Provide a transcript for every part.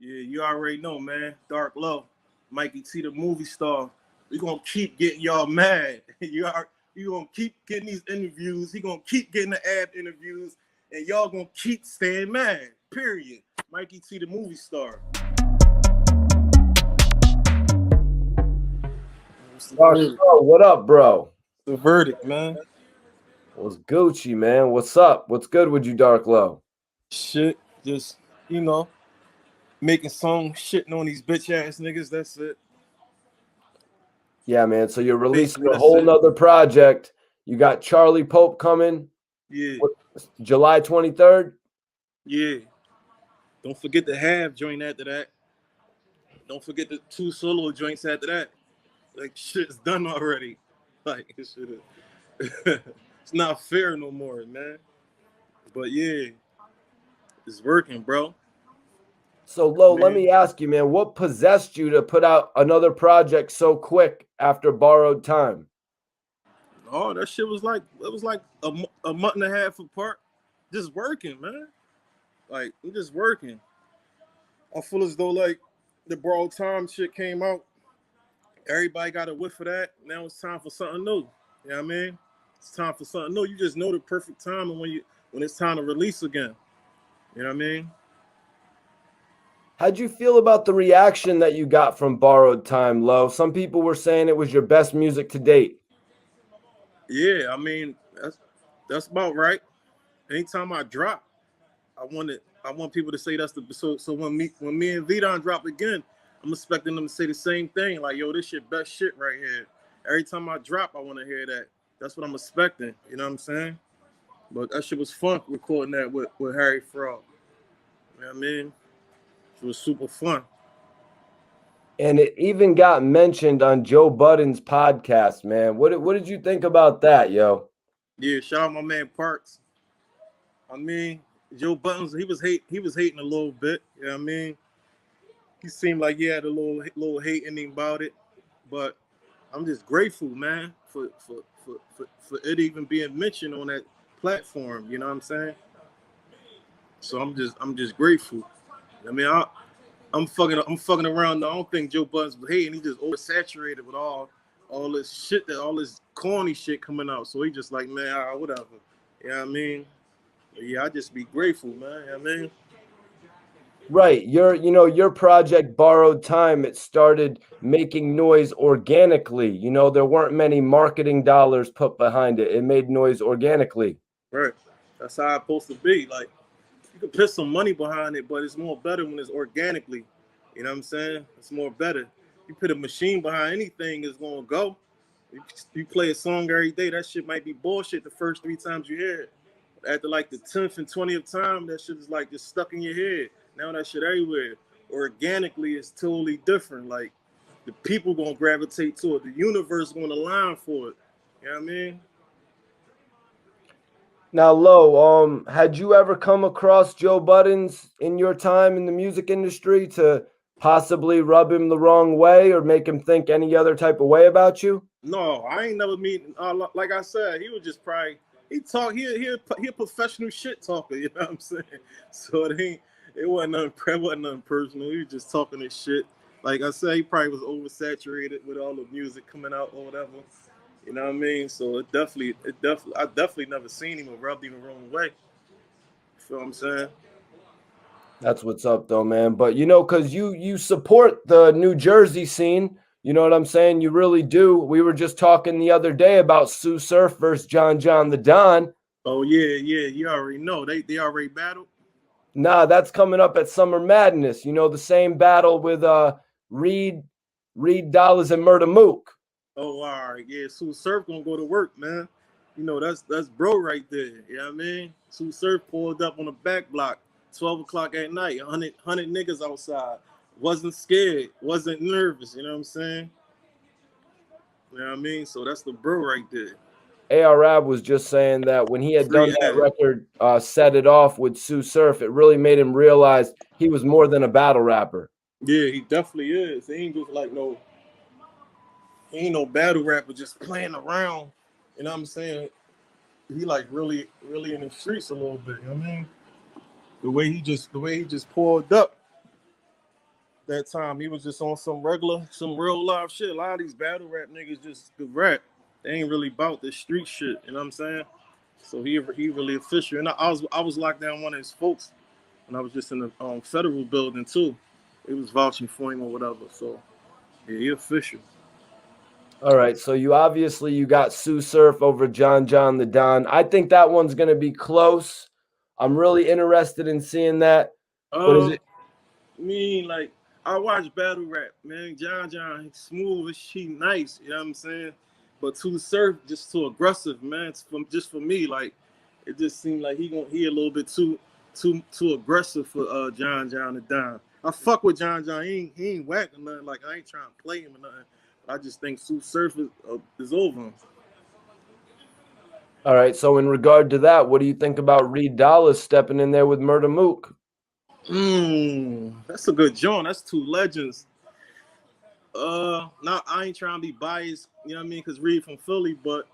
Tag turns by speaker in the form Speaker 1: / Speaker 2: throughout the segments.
Speaker 1: Yeah, you already know, man. Dark Low, Mikey T, the movie star. We gonna keep getting y'all mad. You gonna keep getting these interviews. He gonna keep getting the ab interviews, and y'all gonna keep staying mad. Period. Mikey T, the movie star. What's the verdict?
Speaker 2: What up, bro?
Speaker 1: The verdict, man.
Speaker 2: What's Gucci, man? What's up? What's good with you, Dark Low?
Speaker 1: Shit, just making songs, shitting on these bitch ass niggas. That's it.
Speaker 2: Yeah, man. So you're releasing
Speaker 1: Basically,
Speaker 2: a
Speaker 1: that's
Speaker 2: whole
Speaker 1: it.
Speaker 2: nother project. You got Charlie Pope coming
Speaker 1: Yeah,
Speaker 2: July 23rd.
Speaker 1: yeah. Don't forget the half joint after that. Don't forget the 2 solo joints after that. Like shit's done already. Like it should it's not fair no more, man. But yeah, it's working, bro.
Speaker 2: So, Lo, let
Speaker 1: Man.
Speaker 2: me ask you, man, what possessed you to put out another project so quick after Borrowed Time?
Speaker 1: Oh, that shit was like a month and a half apart. Just working, man. Like I'm just working. I feel as though like the Borrowed Time shit came out. Everybody got a whiff of that. Now it's time for something new. You know what I mean? It's time for something new. You just know the perfect time and when it's time to release again. You know what I mean?
Speaker 2: How'd you feel about the reaction that you got from Borrowed Time, Lo? Some people were saying it was your best music to date.
Speaker 1: Yeah, I mean that's about right. Anytime I drop, I want people to say that's the so when me and Vidon drop again, I'm expecting them to say the same thing. Like, yo, this shit best shit right here. Every time I drop, I want to hear that. That's what I'm expecting. You know what I'm saying? But that shit was fun recording that with Harry Frog. You know what I mean? It was super fun.
Speaker 2: And it even got mentioned on Joe Budden's podcast, man. What did you think about that, yo?
Speaker 1: Yeah, shout out my man Parks. I mean, Joe Buttons, he was hating a little bit. You know what I mean? He seemed like he had a little hate in him about it. But I'm just grateful, man, for it even being mentioned on that platform. You know what I'm saying? So I'm just grateful. I mean, I'm fucking around. I don't think Joe Budden's hating. He just oversaturated with all this shit all this corny shit coming out. So he just like, man, whatever. You know what I mean? But yeah, I just be grateful, man. You know what I mean?
Speaker 2: Right. Your project Borrowed Time, it started making noise organically. There weren't many marketing dollars put behind it. It made noise organically.
Speaker 1: Right. That's how it's supposed to be. Like, you could put some money behind it, but it's more better when it's organically. You know what I'm saying? It's more better. You put a machine behind anything, it's gonna go. You play a song every day, that shit might be bullshit the first 3 times you hear it. After like the 10th and 20th time, that shit is like just stuck in your head. Now that shit everywhere. Organically, it's totally different. Like the people gonna gravitate to it. The universe gonna align for it. You know what I mean?
Speaker 2: Now, Lo, had you ever come across Joe Buttons in your time in the music industry to possibly rub him the wrong way or make him think any other type of way about you?
Speaker 1: No, I ain't never meet. Like I said, he was just probably he a professional shit talker. You know what I'm saying? So it wasn't nothing personal. He was just talking his shit. Like I said, he probably was oversaturated with all the music coming out or whatever. You know what I mean? So I definitely never seen him or rubbed him the wrong way. You feel what I'm saying?
Speaker 2: That's what's up, though, man. But because you support the New Jersey scene, you know what I'm saying? You really do. We were just talking the other day about Sue Surf versus John the Don.
Speaker 1: Oh yeah. You already know they already battled.
Speaker 2: Nah, that's coming up at Summer Madness. The same battle with Reed Dollars and Murder Mook.
Speaker 1: Oh, all right. Yeah, Sue Surf gonna go to work, man. You know, that's bro right there. You know what I mean? Sue Surf pulled up on the back block, 12 o'clock at night, 100 niggas outside. Wasn't scared, wasn't nervous, you know what I'm saying? You know what I mean? So that's the bro right there.
Speaker 2: Arab was just saying that when he had
Speaker 1: Free
Speaker 2: done that
Speaker 1: ad.
Speaker 2: record, Set It Off with Sue Surf, it really made him realize he was more than a battle rapper.
Speaker 1: Yeah, he definitely is. He ain't no battle rapper just playing around. You know what I'm saying? He like really in the streets a little bit, you know what I mean? The way he just pulled up. that time. He was just on some regular, some real live shit. A lot of these battle rap niggas just good rap. They ain't really about this street shit. You know what I'm saying? So he really official. And I was locked down one of his folks when I was just in the federal building too. He was vouching for him or whatever. So yeah, he official.
Speaker 2: All right, so you got Sue Surf over John the Don. I think that one's going to be close. I'm really interested in seeing that. What is
Speaker 1: Uh,
Speaker 2: it?
Speaker 1: like I watch battle rap, man. John, he's smooth, she nice. You know what I'm saying? But too surf, just too aggressive, man. It's just for me, like it just seemed like he a little bit too aggressive for John the Don. I fuck with John. He ain't whack or nothing. Like I ain't trying to play him or nothing. I just think Sue Surf is over him.
Speaker 2: All right, so in regard to that, what do you think about Reed Dallas stepping in there with Murder Mook?
Speaker 1: That's a good joint. That's two legends. Now I ain't trying to be biased, you know what I mean, because Reed from Philly, but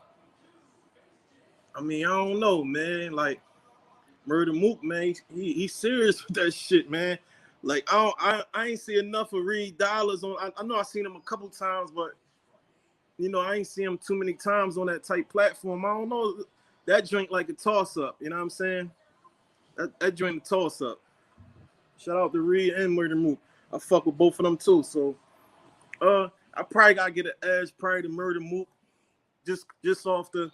Speaker 1: I mean, I don't know, man. Like Murder Mook, man, he's serious with that shit, man. Like I ain't see enough of Reed Dollars on. I know I seen him a couple times, but you know I ain't seen him too many times on that type platform. I don't know. That joint like a toss up, you know what I'm saying? That joint a toss up. Shout out to Reed and Murder Mook. I fuck with both of them too. So I probably gotta get an edge probably to Murder Mook. Just off the,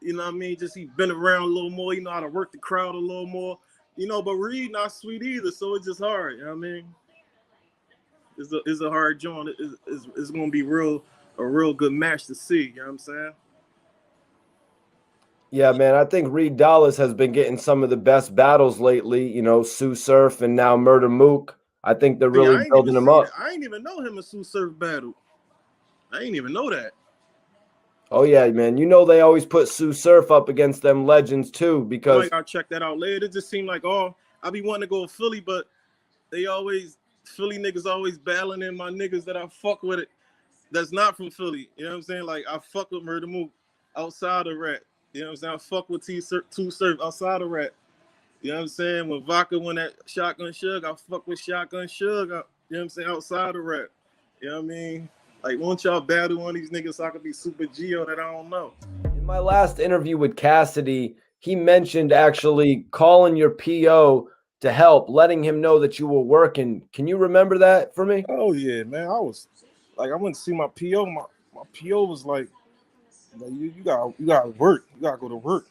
Speaker 1: you know what I mean? Just he been around a little more, you know how to work the crowd a little more. You know, but Reed not sweet either, so it's just hard, you know what I mean? It's a hard joint. It's gonna be a real good match to see, you know what I'm saying?
Speaker 2: Yeah, man, I think Reed Dallas has been getting some of the best battles lately. You know, Sue Surf and now Murder Mook. I think they're
Speaker 1: Yeah,
Speaker 2: really
Speaker 1: I ain't even
Speaker 2: building him
Speaker 1: see that.
Speaker 2: up.
Speaker 1: I ain't even know him and Sue Surf battle. I ain't even know that.
Speaker 2: Oh yeah, man. You know they always put Sue Surf up against them legends too,
Speaker 1: I might
Speaker 2: because
Speaker 1: gotta check that out later. It just seemed like, oh, I be wanting to go to Philly, but Philly niggas always battling in my niggas that I fuck with it. That's not from Philly. You know what I'm saying? Like I fuck with Murder Mook outside of rap. You know what I'm saying? I fuck with Two Surf outside of rap. You know what I'm saying? When Vodka won that Shotgun Shug, I fuck with Shotgun Shug. You know what I'm saying? Outside of rap. You know what I mean? Like, won't y'all battle one of these niggas so I could be Super Geo that I don't know?
Speaker 2: in my last interview with Cassidy, he mentioned actually calling your PO to help, letting him know that you were working. Can you remember that for me?
Speaker 1: Oh yeah, man. I went to see my PO. My PO was like you gotta work. You gotta go to work.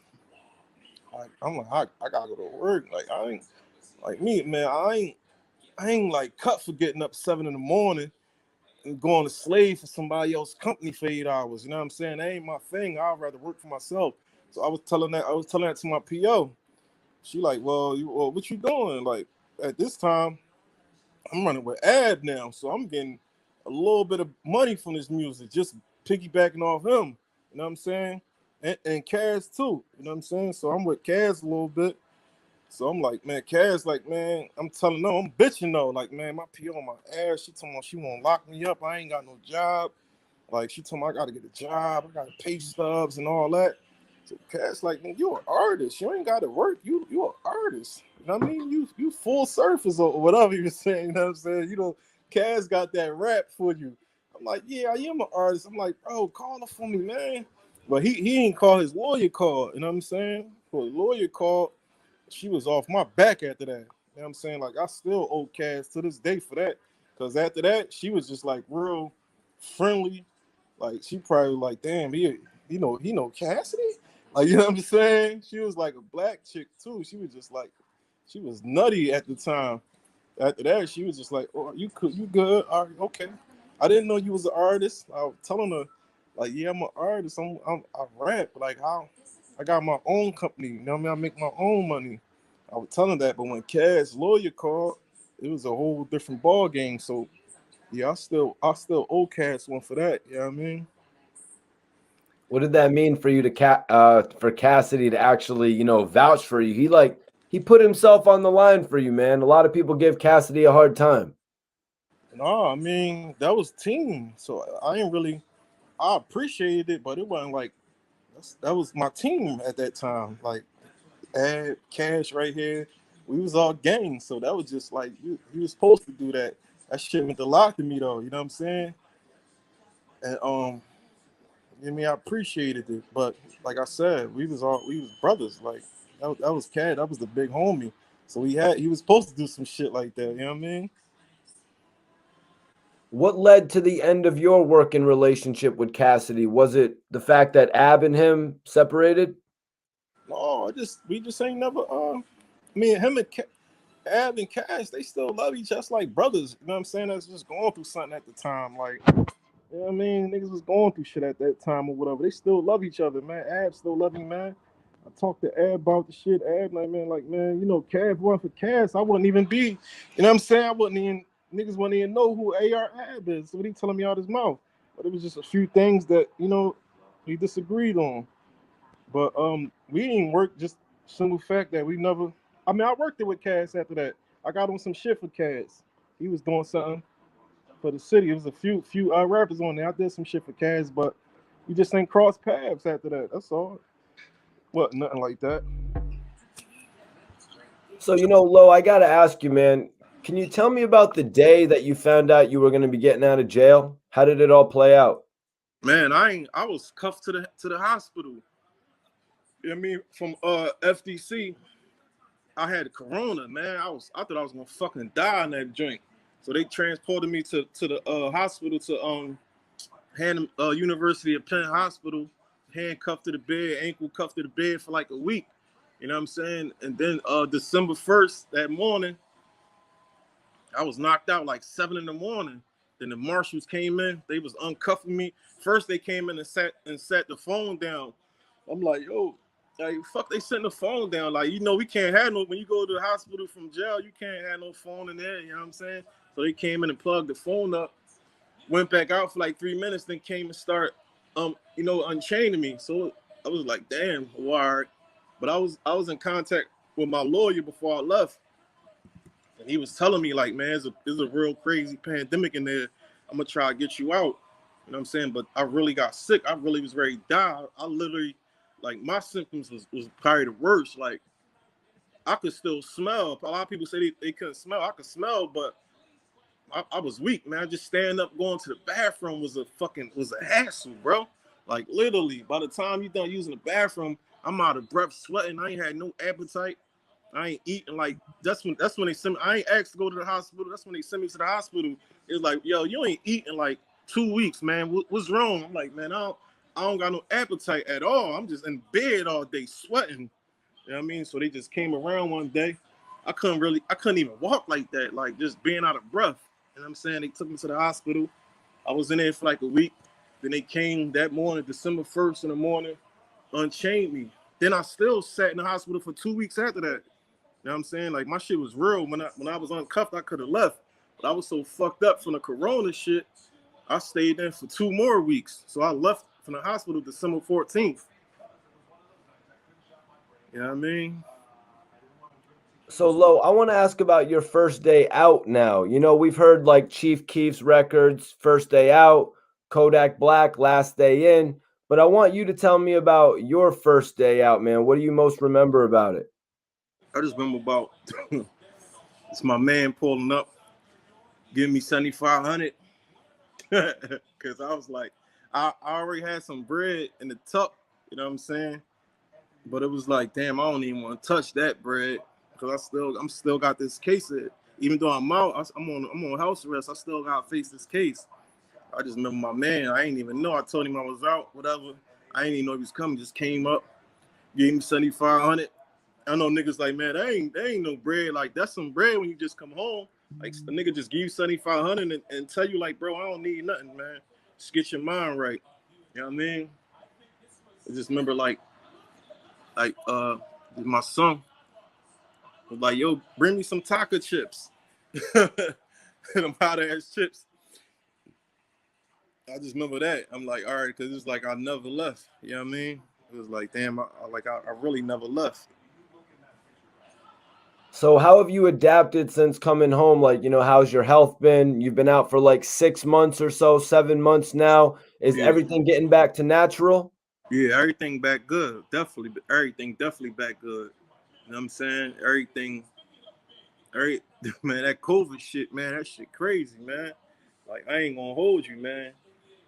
Speaker 1: I'm like, I gotta go to work. Like I ain't like me, man. I ain't like cut for getting up 7 in the morning and going to slave for somebody else's company for 8 hours. You know what I'm saying? That ain't my thing. I'd rather work for myself. So I was telling that to my PO. She like, well, what you doing? Like at this time, I'm running with Ad now, so I'm getting a little bit of money from this music, just piggybacking off him. You know what I'm saying? And Kaz too. You know what I'm saying? So I'm with Kaz a little bit. So I'm like, man, Kaz, like, man, I'm telling no, I'm bitching though. Like, man, my PO on my ass. She told me she won't lock me up. I ain't got no job. Like, she told me I gotta get a job. I gotta pay stubs and all that. So Kaz, like, man, you an artist. You ain't gotta work. You an artist. You know what I mean? You full surface or whatever you were saying. You know what I'm saying? You know, Kaz got that rap for you. I'm like, yeah, I am an artist. I'm like, bro, call her for me, man. But he ain't call his lawyer call. You know what I'm saying? So the lawyer called. She was off my back after that. You know what I'm saying? Like I still owe Kaz to this day for that. Cause after that, she was just like real friendly. Like she probably like, damn, he know Cassidy? Like, you know what I'm saying? She was like a black chick too. She was just like, she was nutty at the time. After that, she was just like, oh, you good? All right, okay. I didn't know you was an artist. I was telling her, like, yeah, I'm an artist. I rap. Like, I got my own company. You know what I mean? I make my own money. I was telling that, but when Kaz's lawyer called, it was a whole different ball game. So yeah, I still owe Kaz one for that. You know what I mean?
Speaker 2: What did that mean for you for Cassidy to actually, vouch for you? He put himself on the line for you, man. A lot of people give Cassidy a hard time.
Speaker 1: No, I mean that was team. So I appreciated it, but it wasn't like that was my team at that time. Like Ad, Cash right here, we was all gang. So that was just like you was supposed to do that. That shit meant a lot to me though. You know what I'm saying? And I mean, I appreciated it, but like I said, we was brothers. Like that was Cad. That was the big homie. So he was supposed to do some shit like that. You know what I mean?
Speaker 2: What led to the end of your working relationship with Cassidy? Was it the fact that Ab and him separated?
Speaker 1: No, we just ain't never. Me and him and Ab and Cash, they still love each other. That's like brothers. You know what I'm saying? That's just going through something at the time. Like, you know what I mean? Niggas was going through shit at that time or whatever. They still love each other, man. Ab still love me, man. I talked to Ab about the shit. Ab, like, man, you know, Cash wasn't for Cash. I wouldn't even be, you know what I'm saying? Niggas wouldn't even know who AR Ab is. So what he telling me out his mouth? But it was just a few things that, you know, we disagreed on. But we didn't work, just simple fact that we never. I mean, I worked it with Cass after that. I got on some shit for Cass. He was doing something for the city. It was a few rappers on there. I did some shit for Cass, but we just ain't cross paths after that. That's all. What? Nothing like that.
Speaker 2: So, Lo, I got to ask you, man, can you tell me about the day that you found out you were going to be getting out of jail? How did it all play out?
Speaker 1: Man, I was cuffed to the hospital. You know what I mean? From FDC. I had corona, man. I thought I was gonna fucking die in that joint. So they transported me to the hospital to University of Penn Hospital, handcuffed to the bed, ankle cuffed to the bed for like a week. You know what I'm saying? And then December 1st, that morning, I was knocked out like 7 in the morning. Then the marshals came in, they was uncuffing me. First they came in and sat the phone down. I'm like, yo, like, fuck, they setting the phone down. Like, you know, we can't have no, when you go to the hospital from jail, you can't have no phone in there, you know what I'm saying? So they came in and plugged the phone up, went back out for like 3 minutes, then came and start, unchaining me. So I was like, damn, wired. But I was in contact with my lawyer before I left. And he was telling me, like, man, it's a real crazy pandemic in there. I'm going to try to get you out. You know what I'm saying? But I really got sick. I really was ready to die. I literally, like, my symptoms was probably the worst. Like, I could still smell. A lot of people say they couldn't smell. I could smell, but I was weak, man. Just standing up, going to the bathroom was a hassle, bro. Like, literally, by the time you done using the bathroom, I'm out of breath, sweating. I ain't had no appetite. I ain't eating. Like, that's when they sent me. I ain't asked to go to the hospital. That's when they sent me to the hospital. It's like, yo, you ain't eating like 2 weeks, man. What's wrong? I'm like, man, I don't got no appetite at all. I'm just in bed all day sweating. You know what I mean? So they just came around one day. I couldn't even walk like that, like just being out of breath. You know what I'm saying? They took me to the hospital. I was in there for like a week. Then they came that morning, December 1st in the morning, unchained me. Then I still sat in the hospital for 2 weeks after that. You know what I'm saying? Like, my shit was real. When I was uncuffed, I could have left. But I was so fucked up from the corona shit, I stayed there for 2 more weeks. So I left from the hospital December 14th. You know what I mean?
Speaker 2: So, Lo, I want to ask about your first day out now. We've heard like Chief Keef's records, first day out, Kodak Black, last day in. But I want you to tell me about your first day out, man. What do you most remember about it?
Speaker 1: I just remember about it's my man pulling up, giving me 7,500. Because I was like, I already had some bread in the tuck, you know what I'm saying? But it was like, damn, I don't even want to touch that bread because I'm still got this case. Even though I'm out, I'm on house arrest. I still gotta face this case. I just remember my man. I ain't even know. I told him I was out, whatever. I ain't even know he was coming. Just came up, gave me 7,500. I know niggas like, man, that ain't no bread. Like, that's some bread when you just come home. Like, the nigga just give you 7,500 and tell you, like, bro, I don't need nothing, man. Just get your mind right. You know what I mean? I just remember like my son was like, yo, bring me some taco chips. Them hot ass chips. I just remember that. I'm like, all right, because it's like I never left. You know what I mean? It was like, damn, I really never left.
Speaker 2: So how have you adapted since coming home? Like, how's your health been? You've been out for like 6 months or so, 7 months now. Is everything getting back to natural?
Speaker 1: Yeah, everything back good. Definitely. Everything definitely back good. You know what I'm saying? Everything Man, that COVID shit, man, that shit crazy, man. Like, I ain't gonna hold you, man.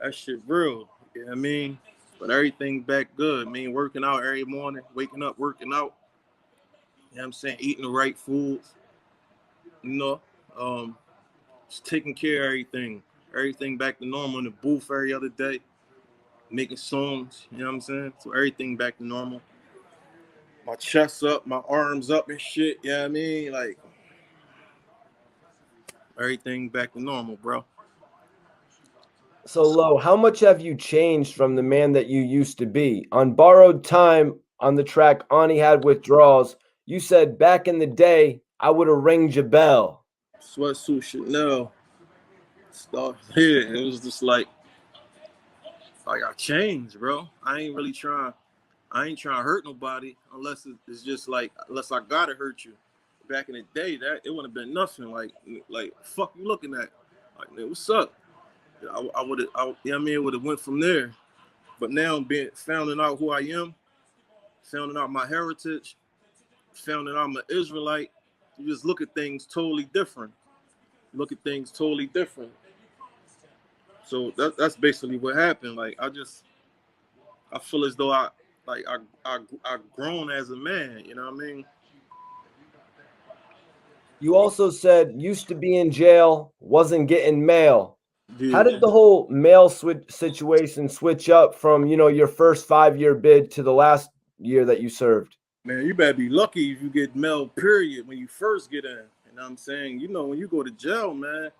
Speaker 1: That shit real. You know what I mean? But everything back good. I mean, working out every morning, waking up, working out. You know what I'm saying? Eating the right foods, you know. Um, just taking care of everything. Everything back to normal in the booth every other day. Making songs, you know what I'm saying? So everything back to normal. My chest up, my arms up and shit, you know what I mean? Like, everything back to normal, bro.
Speaker 2: So, Lo, how much have you changed from the man that you used to be? On Borrowed Time, on the track Ani Had Withdrawals, you said back in the day, I would have ringed your bell.
Speaker 1: Sweatsuit Chanel stuff. Yeah, it was just like I changed, bro. I ain't trying to hurt nobody unless it's just like unless I gotta hurt you. Back in the day, that it wouldn't have been nothing. Like fuck you looking at? Like man, what's up? I would have, you know what I mean? It would have went from there. But now being finding out who I am, finding out my heritage, finding out I'm an Israelite, you just look at things totally different. Look at things totally different. So that's basically what happened. Like I feel as though I grown as a man. You know what I mean?
Speaker 2: You also said used to be in jail, wasn't getting mail. How
Speaker 1: Yeah.
Speaker 2: did the whole mail switch situation switch up from, your first 5-year bid to the last year that you served?
Speaker 1: Man, you better be lucky if you get mail, period, when you first get in. You know what I'm saying? You know, when you go to jail, man,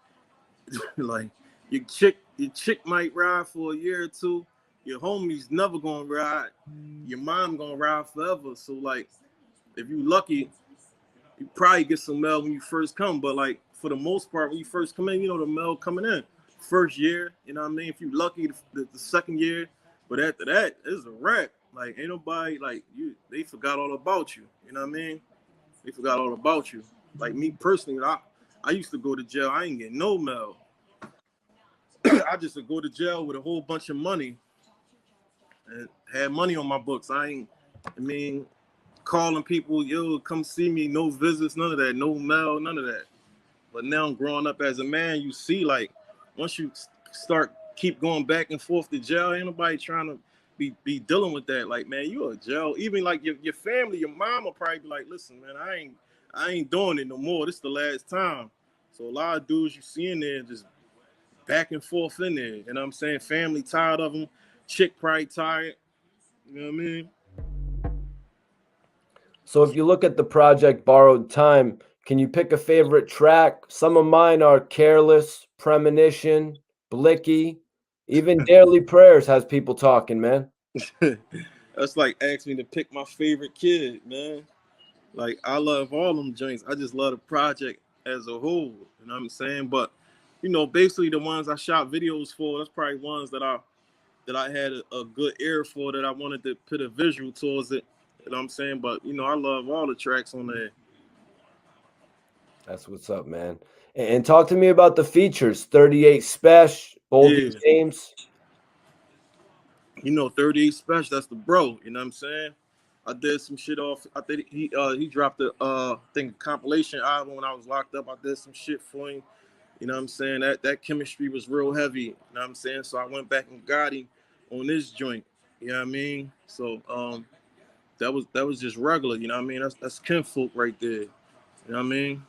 Speaker 1: like your chick might ride for a year or two. Your homies never gonna ride. Your mom gonna ride forever. So like if you lucky, you probably get some mail when you first come. But like for the most part, when you first come in, you know the mail coming in. First year, you know what I mean? If you lucky the second year, but after that, it's a wrap. Like ain't nobody like you they forgot all about you. You know what I mean? They forgot all about you. Like me personally, I used to go to jail. I ain't get no mail. I just would go to jail with a whole bunch of money and had money on my books. I mean, calling people, yo, come see me, no visits, none of that, no mail, none of that. But now growing up as a man, you see, like, once you start keep going back and forth to jail, ain't nobody trying to be dealing with that. Like, man, you a jail. Even like your family, your mom will probably be like, listen, man, I ain't doing it no more. This is the last time. So a lot of dudes you see in there just back and forth in there. You know what I'm saying? Family tired of them. Chick probably tired. You know what I mean?
Speaker 2: So if you look at the project Borrowed Time, can you pick a favorite track? Some of mine are Careless, Premonition, Blicky, even Daily Prayers has people talking, man.
Speaker 1: That's like asking me to pick my favorite kid, man. Like I love all them joints. I just love the project as a whole. You know what I'm saying? But basically the ones I shot videos for, that's probably ones that I had a good ear for that I wanted to put a visual towards it. You know what I'm saying? But I love all the tracks on there.
Speaker 2: That's what's up, man. And talk to me about the features, 38 Special, Boldy
Speaker 1: Yeah.
Speaker 2: James.
Speaker 1: 38 Special, that's the bro. You know what I'm saying? I did some shit off. I think he dropped a compilation album when I was locked up. I did some shit for him. You know what I'm saying? That chemistry was real heavy. You know what I'm saying? So I went back and got him on this joint. You know what I mean? So that was just regular. You know what I mean? That's kinfolk right there. You know what I mean?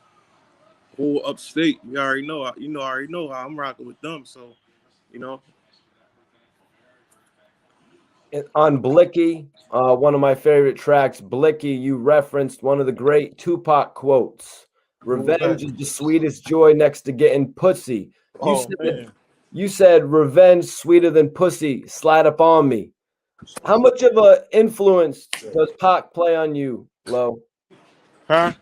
Speaker 1: Whole upstate. You already know. I already know how I'm rocking with them. So you know.
Speaker 2: On Blicky, one of my favorite tracks, Blicky, you referenced one of the great Tupac quotes. Revenge is the sweetest joy next to getting pussy. You
Speaker 1: Oh
Speaker 2: said
Speaker 1: man.
Speaker 2: you said revenge sweeter than pussy. Slide up on me. How much of a influence does Pac play on you, Lo?
Speaker 1: Huh?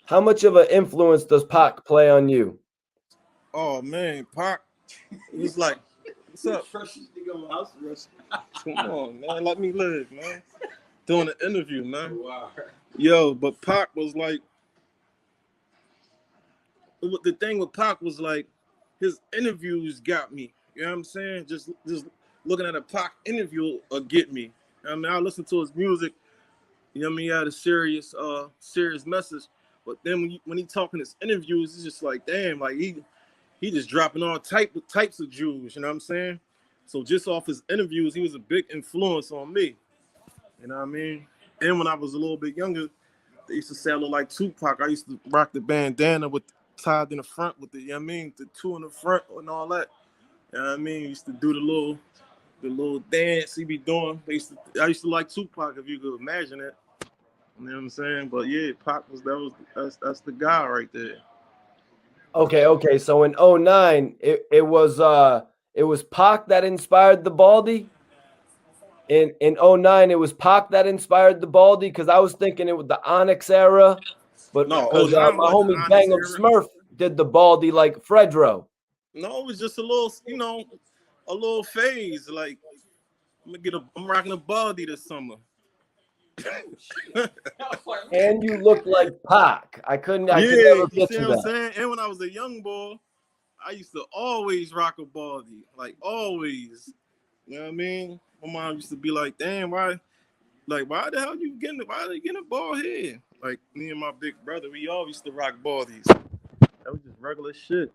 Speaker 2: How much of an influence does Pac play on you?
Speaker 1: Oh man, Pac. It was like, what's up? Come on, man. Let me live, man. Doing an interview, man. Wow. Yo, but Pac was like, the thing with Pac was like, his interviews got me. You know what I'm saying? Just looking at a Pac interview will get me. I mean, I listen to his music. You know what I mean? He had a serious message. But then when he talking his interviews, it's just like, damn, like he just dropping all types of Jews. You know what I'm saying? So just off his interviews, he was a big influence on me. You know what I mean? And when I was a little bit younger, they used to say I look like Tupac. I used to rock the bandana with tied in the front with the, you know what I mean, the two in the front and all that. You know what I mean? He used to do the little dance he be doing. I used to like Tupac, if you could imagine it. You know what I'm saying? But yeah, Pac that's the guy right there.
Speaker 2: Okay. So in 09, it was Pac that inspired the Baldy. In 09, it was Pac that inspired the Baldy, because I was thinking it was the Onyx era, but
Speaker 1: No,
Speaker 2: because
Speaker 1: '09
Speaker 2: my
Speaker 1: wasn't
Speaker 2: homie
Speaker 1: Onyx
Speaker 2: Bang Up
Speaker 1: era.
Speaker 2: Smurf did the Baldy like Fredro.
Speaker 1: No, it was just a little, a little phase. Like I'm rocking a baldy this summer.
Speaker 2: And you look like Pac. I could
Speaker 1: Yeah,
Speaker 2: never
Speaker 1: you
Speaker 2: get
Speaker 1: see
Speaker 2: you
Speaker 1: what I'm
Speaker 2: that.
Speaker 1: saying? And when I was a young boy, I used to always rock a baldy, like always. You know what I mean? My mom used to be like, "Damn, why the hell why are you getting a bald head?" Like me and my big brother, we all used to rock baldies. That was just regular shit.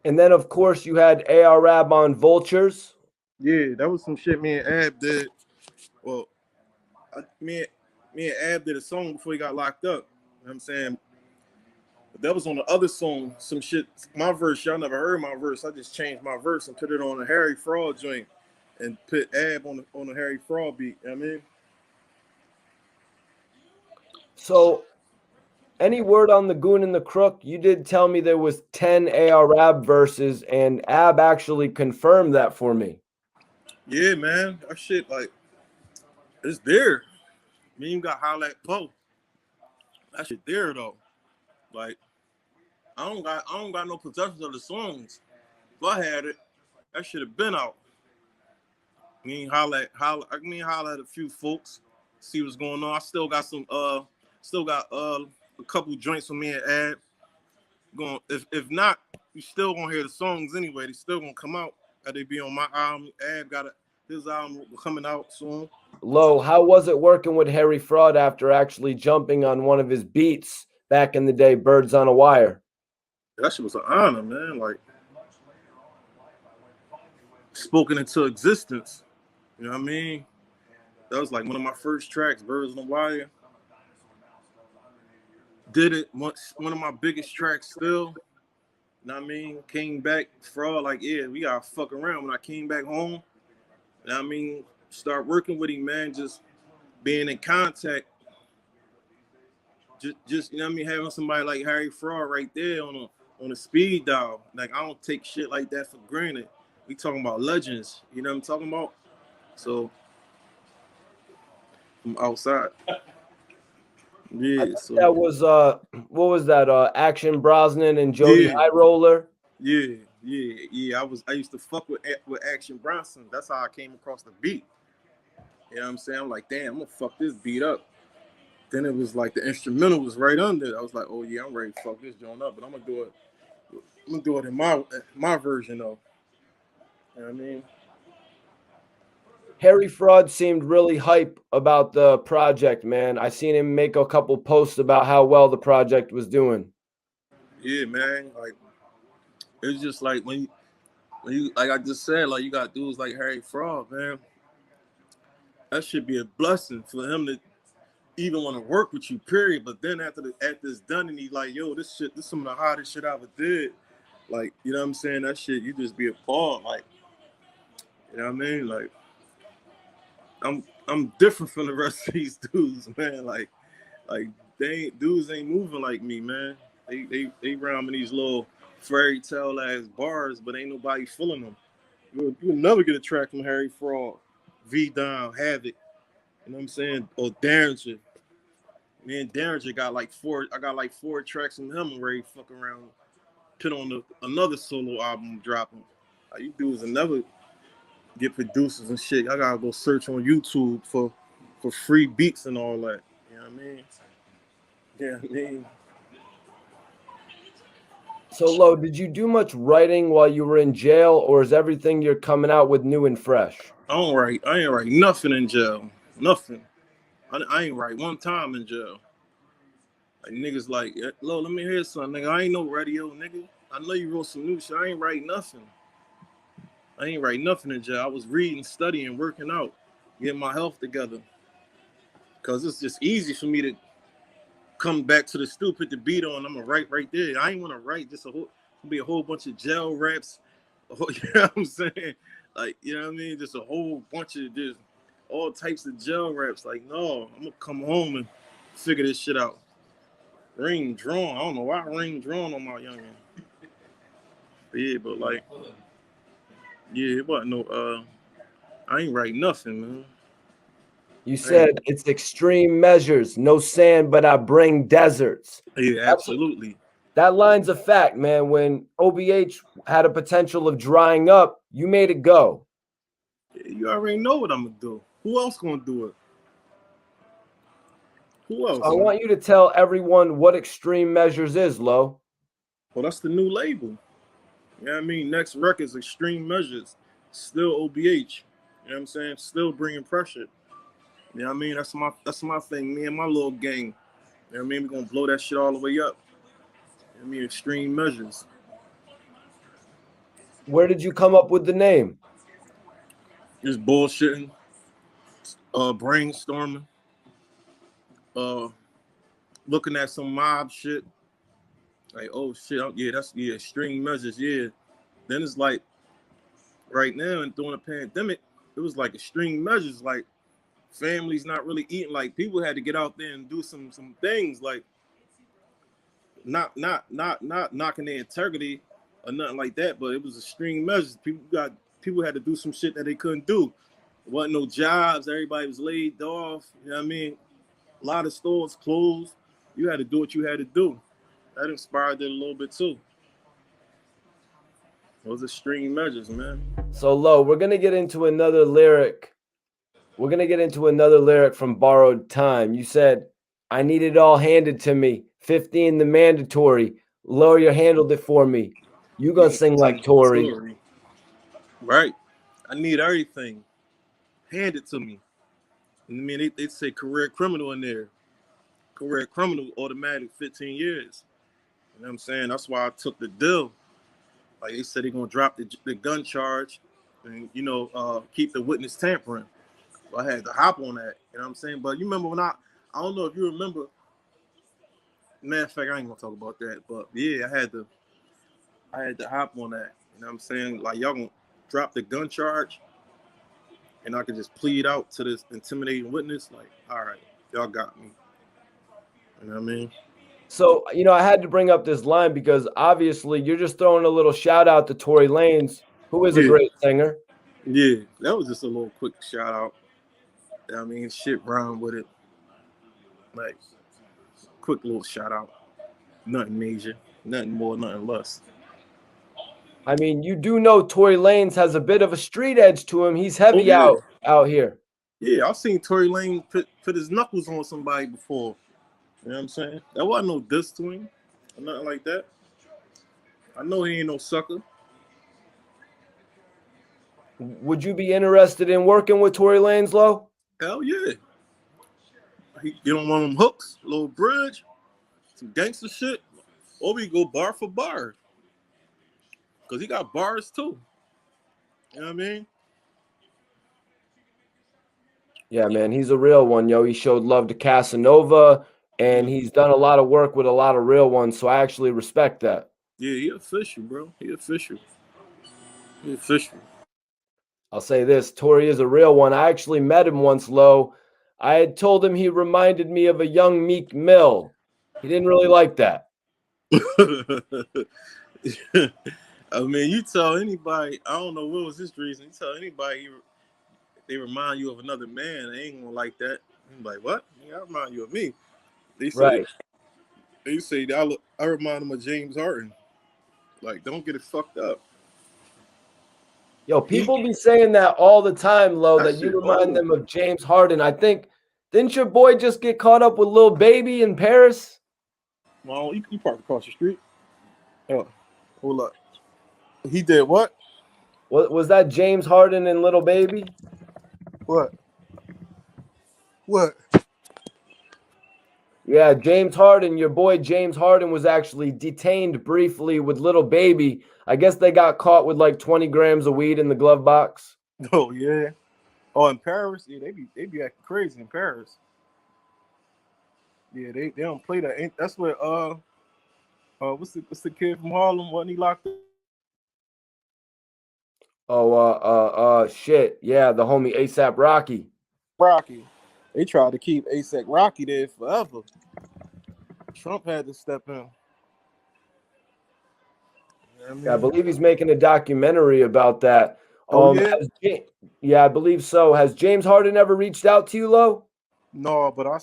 Speaker 2: And then, of course, you had AR Rab on Vultures.
Speaker 1: Yeah, that was some shit me and Ab did. Well, me and Ab did a song before he got locked up. You know what I'm saying? But that was on the other song, some shit. My verse, y'all never heard my verse. I just changed my verse and put it on a Harry Fraud joint and put Ab on the Harry Fraud beat. You know what I mean?
Speaker 2: So, any word on the Goon and the Crook? You did tell me there was 10 AR Rab verses, and Ab actually confirmed that for me.
Speaker 1: Yeah, man. That shit, like, it's there. Me even got Holla at Poe. That shit there though. Like, I don't got no possessions of the songs. If I had it, that should have been out. Holla at a few folks, see what's going on. I still got a couple joints from me and Ad. Going if not, you still gonna hear the songs anyway. They still gonna come out. They be on my album. Ad got his album coming out soon.
Speaker 2: Lo, how was it working with Harry Fraud after actually jumping on one of his beats back in the day, Birds on a Wire?
Speaker 1: That shit was an honor, man. Like, spoken into existence. You know what I mean? That was like one of my first tracks, Birds on a Wire. Did it once, one of my biggest tracks still. You know what I mean? Came back, Fraud, like, yeah, we gotta fuck around. When I came back home, you know what I mean? Start working with him, man. Just being in contact. Just you know what I mean, having somebody like Harry Fraud right there on a speed dial. Like, I don't take shit like that for granted. We talking about legends, you know what I'm talking about? So from outside. Yeah, so
Speaker 2: That was what was that? Action Brosnan and Jody
Speaker 1: yeah,
Speaker 2: High Roller.
Speaker 1: yeah. I used to fuck with Action Bronson. That's how I came across the beat. You know what I'm saying? I'm like, damn, I'm gonna fuck this beat up. Then it was like the instrumental was right under it. I was like, oh yeah, I'm ready to fuck this joint up, but I'm gonna do it. I'm gonna do it in my version though. You know what I mean?
Speaker 2: Harry Fraud seemed really hype about the project, man. I seen him make a couple posts about how well the project was doing.
Speaker 1: Yeah, man. Like, it's just like when you like I just said, like, you got dudes like Harry Fraud, man. That should be a blessing for him to even want to work with you, period. But then after it's done and he's like, yo, this is some of the hottest shit I ever did. Like, you know what I'm saying? That shit, you just be appalled. Like, you know what I mean? Like, I'm different from the rest of these dudes, man. Like dudes ain't moving like me, man. They round in these little fairy tale ass bars, but ain't nobody feeling them. You'll never get a track from Harry Fraud, V Down, Havoc. You know what I'm saying? Or Derringer. Me and Derringer got like four. I got like 4 tracks from him and ready to fuck around. Put on another solo album dropping. Like, you dudes will never get producers and shit. I gotta go search on YouTube for free beats and all that. You know what I mean? Yeah, I mean.
Speaker 2: So, Lo, did you do much writing while you were in jail, or is everything you're coming out with new and fresh?
Speaker 1: I ain't write nothing in jail. Nothing. I ain't write one time in jail. Like niggas like, Lo, let me hear something, nigga. I ain't no radio, nigga. I know you wrote some new shit. I ain't write nothing. I ain't write nothing in jail. I was reading, studying, working out, getting my health together. Cause it's just easy for me to come back to the stoop, put the beat on. I'm gonna write right there. I ain't want to write just be a whole bunch of jail raps. You know what I'm saying? Like, you know what I mean? Just a whole bunch of just all types of jail raps. Like, no, I'm gonna come home and figure this shit out. Ring drawn. I don't know why ring drawn on my youngin. Yeah, but like, yeah, it wasn't no. I ain't write nothing, man.
Speaker 2: You said it's extreme measures, no sand, but I bring deserts.
Speaker 1: Yeah, absolutely.
Speaker 2: That line's a fact, man. When OBH had a potential of drying up, you made it go.
Speaker 1: Yeah, you already know what I'm gonna do. Who else gonna do it? Who else?
Speaker 2: So I want you to tell everyone what extreme measures is, Lo.
Speaker 1: Well, that's the new label. You know what I mean? Next record's Extreme Measures. Still OBH. You know what I'm saying? Still bringing pressure. You know what I mean? That's my thing. Me and my little gang. You know what I mean? We're gonna blow that shit all the way up. You know what I mean? Extreme Measures.
Speaker 2: Where did you come up with the name?
Speaker 1: Just bullshitting. Brainstorming. Looking at some mob shit. Like, oh shit, yeah, Extreme Measures, yeah. Then it's like right now and during the pandemic, it was like extreme measures, like families not really eating, like people had to get out there and do some things, like not knocking their integrity or nothing like that, but it was extreme measures. People had to do some shit that they couldn't do. There wasn't no jobs, everybody was laid off, you know what I mean? A lot of stores closed. You had to do what you had to do. That inspired it a little bit too. Those extreme measures, man.
Speaker 2: So, Lo, we're going to get into another lyric. We're going to get into another lyric from Borrowed Time. You said, I need it all handed to me. 15 the mandatory. Lawyer handled it for me. You going to sing like Tory.
Speaker 1: Right. I need everything. Hand it to me. I mean, they say career criminal in there. Career criminal, automatic 15 years. You know what I'm saying? That's why I took the deal. Like they said, they're gonna drop the gun charge, and keep the witness tampering. So I had to hop on that. You know what I'm saying? But you remember when I don't know if you remember. Matter of fact, I ain't gonna talk about that. But yeah, I had to hop on that. You know what I'm saying? Like y'all gonna drop the gun charge, and I could just plead out to this intimidating witness. Like, all right, y'all got me. You know what I mean?
Speaker 2: So, I had to bring up this line because obviously you're just throwing a little shout out to Tory Lanez, who is a great singer.
Speaker 1: Yeah, that was just a little quick shout out. I mean, shit rhyme with it. Like, quick little shout out. Nothing major, nothing more, nothing less.
Speaker 2: I mean, you do know Tory Lanez has a bit of a street edge to him. He's heavy out here.
Speaker 1: Yeah, I've seen Tory Lanez put his knuckles on somebody before. You know what I'm saying? That wasn't no diss to him or nothing like that. I know he ain't no sucker.
Speaker 2: Would you be interested in working with Tory Lanez, Lo?
Speaker 1: Hell yeah. He get on one of them hooks, little bridge, some gangster shit, or we go bar for bar. Because he got bars too. You know what I mean?
Speaker 2: Yeah, man, he's a real one, yo. He showed love to Casanova, and he's done a lot of work with a lot of real ones, so I actually respect that.
Speaker 1: Yeah, he official, bro. He official. He official.
Speaker 2: I'll say this, Tory is a real one. I actually met him once, Lo. I had told him he reminded me of a young Meek Mill. He didn't really like that.
Speaker 1: I mean, you tell anybody, I don't know what was his reason, you tell anybody they remind you of another man, they ain't gonna like that. I'm like, what? Yeah, I remind you of me. They say,
Speaker 2: right.
Speaker 1: They say I remind them of James Harden. Like, don't get it fucked up.
Speaker 2: Yo, people be saying that all the time, Lo, that you remind them of James Harden. I think, didn't your boy just get caught up with Lil Baby in Paris?
Speaker 1: Well, you parked across the street. Oh, hold up. He did what?
Speaker 2: Was that James Harden and Lil Baby?
Speaker 1: What?
Speaker 2: Yeah, James Harden, your boy James Harden was actually detained briefly with little baby. I guess they got caught with like 20 grams of weed in the glove box.
Speaker 1: Oh yeah. Oh, in Paris, yeah, they be acting crazy in Paris. Yeah, they don't play that. That's what what's the kid from Harlem? Wasn't he locked up?
Speaker 2: Oh, shit. Yeah, the homie ASAP Rocky.
Speaker 1: Rocky. They tried to keep ASAP Rocky there forever. Trump had to step in. You know what I
Speaker 2: Yeah, I
Speaker 1: mean?
Speaker 2: believe he's making a documentary about that.
Speaker 1: Oh yeah.
Speaker 2: Yeah, I believe so. Has James Harden ever reached out to you, Lo?
Speaker 1: No, but I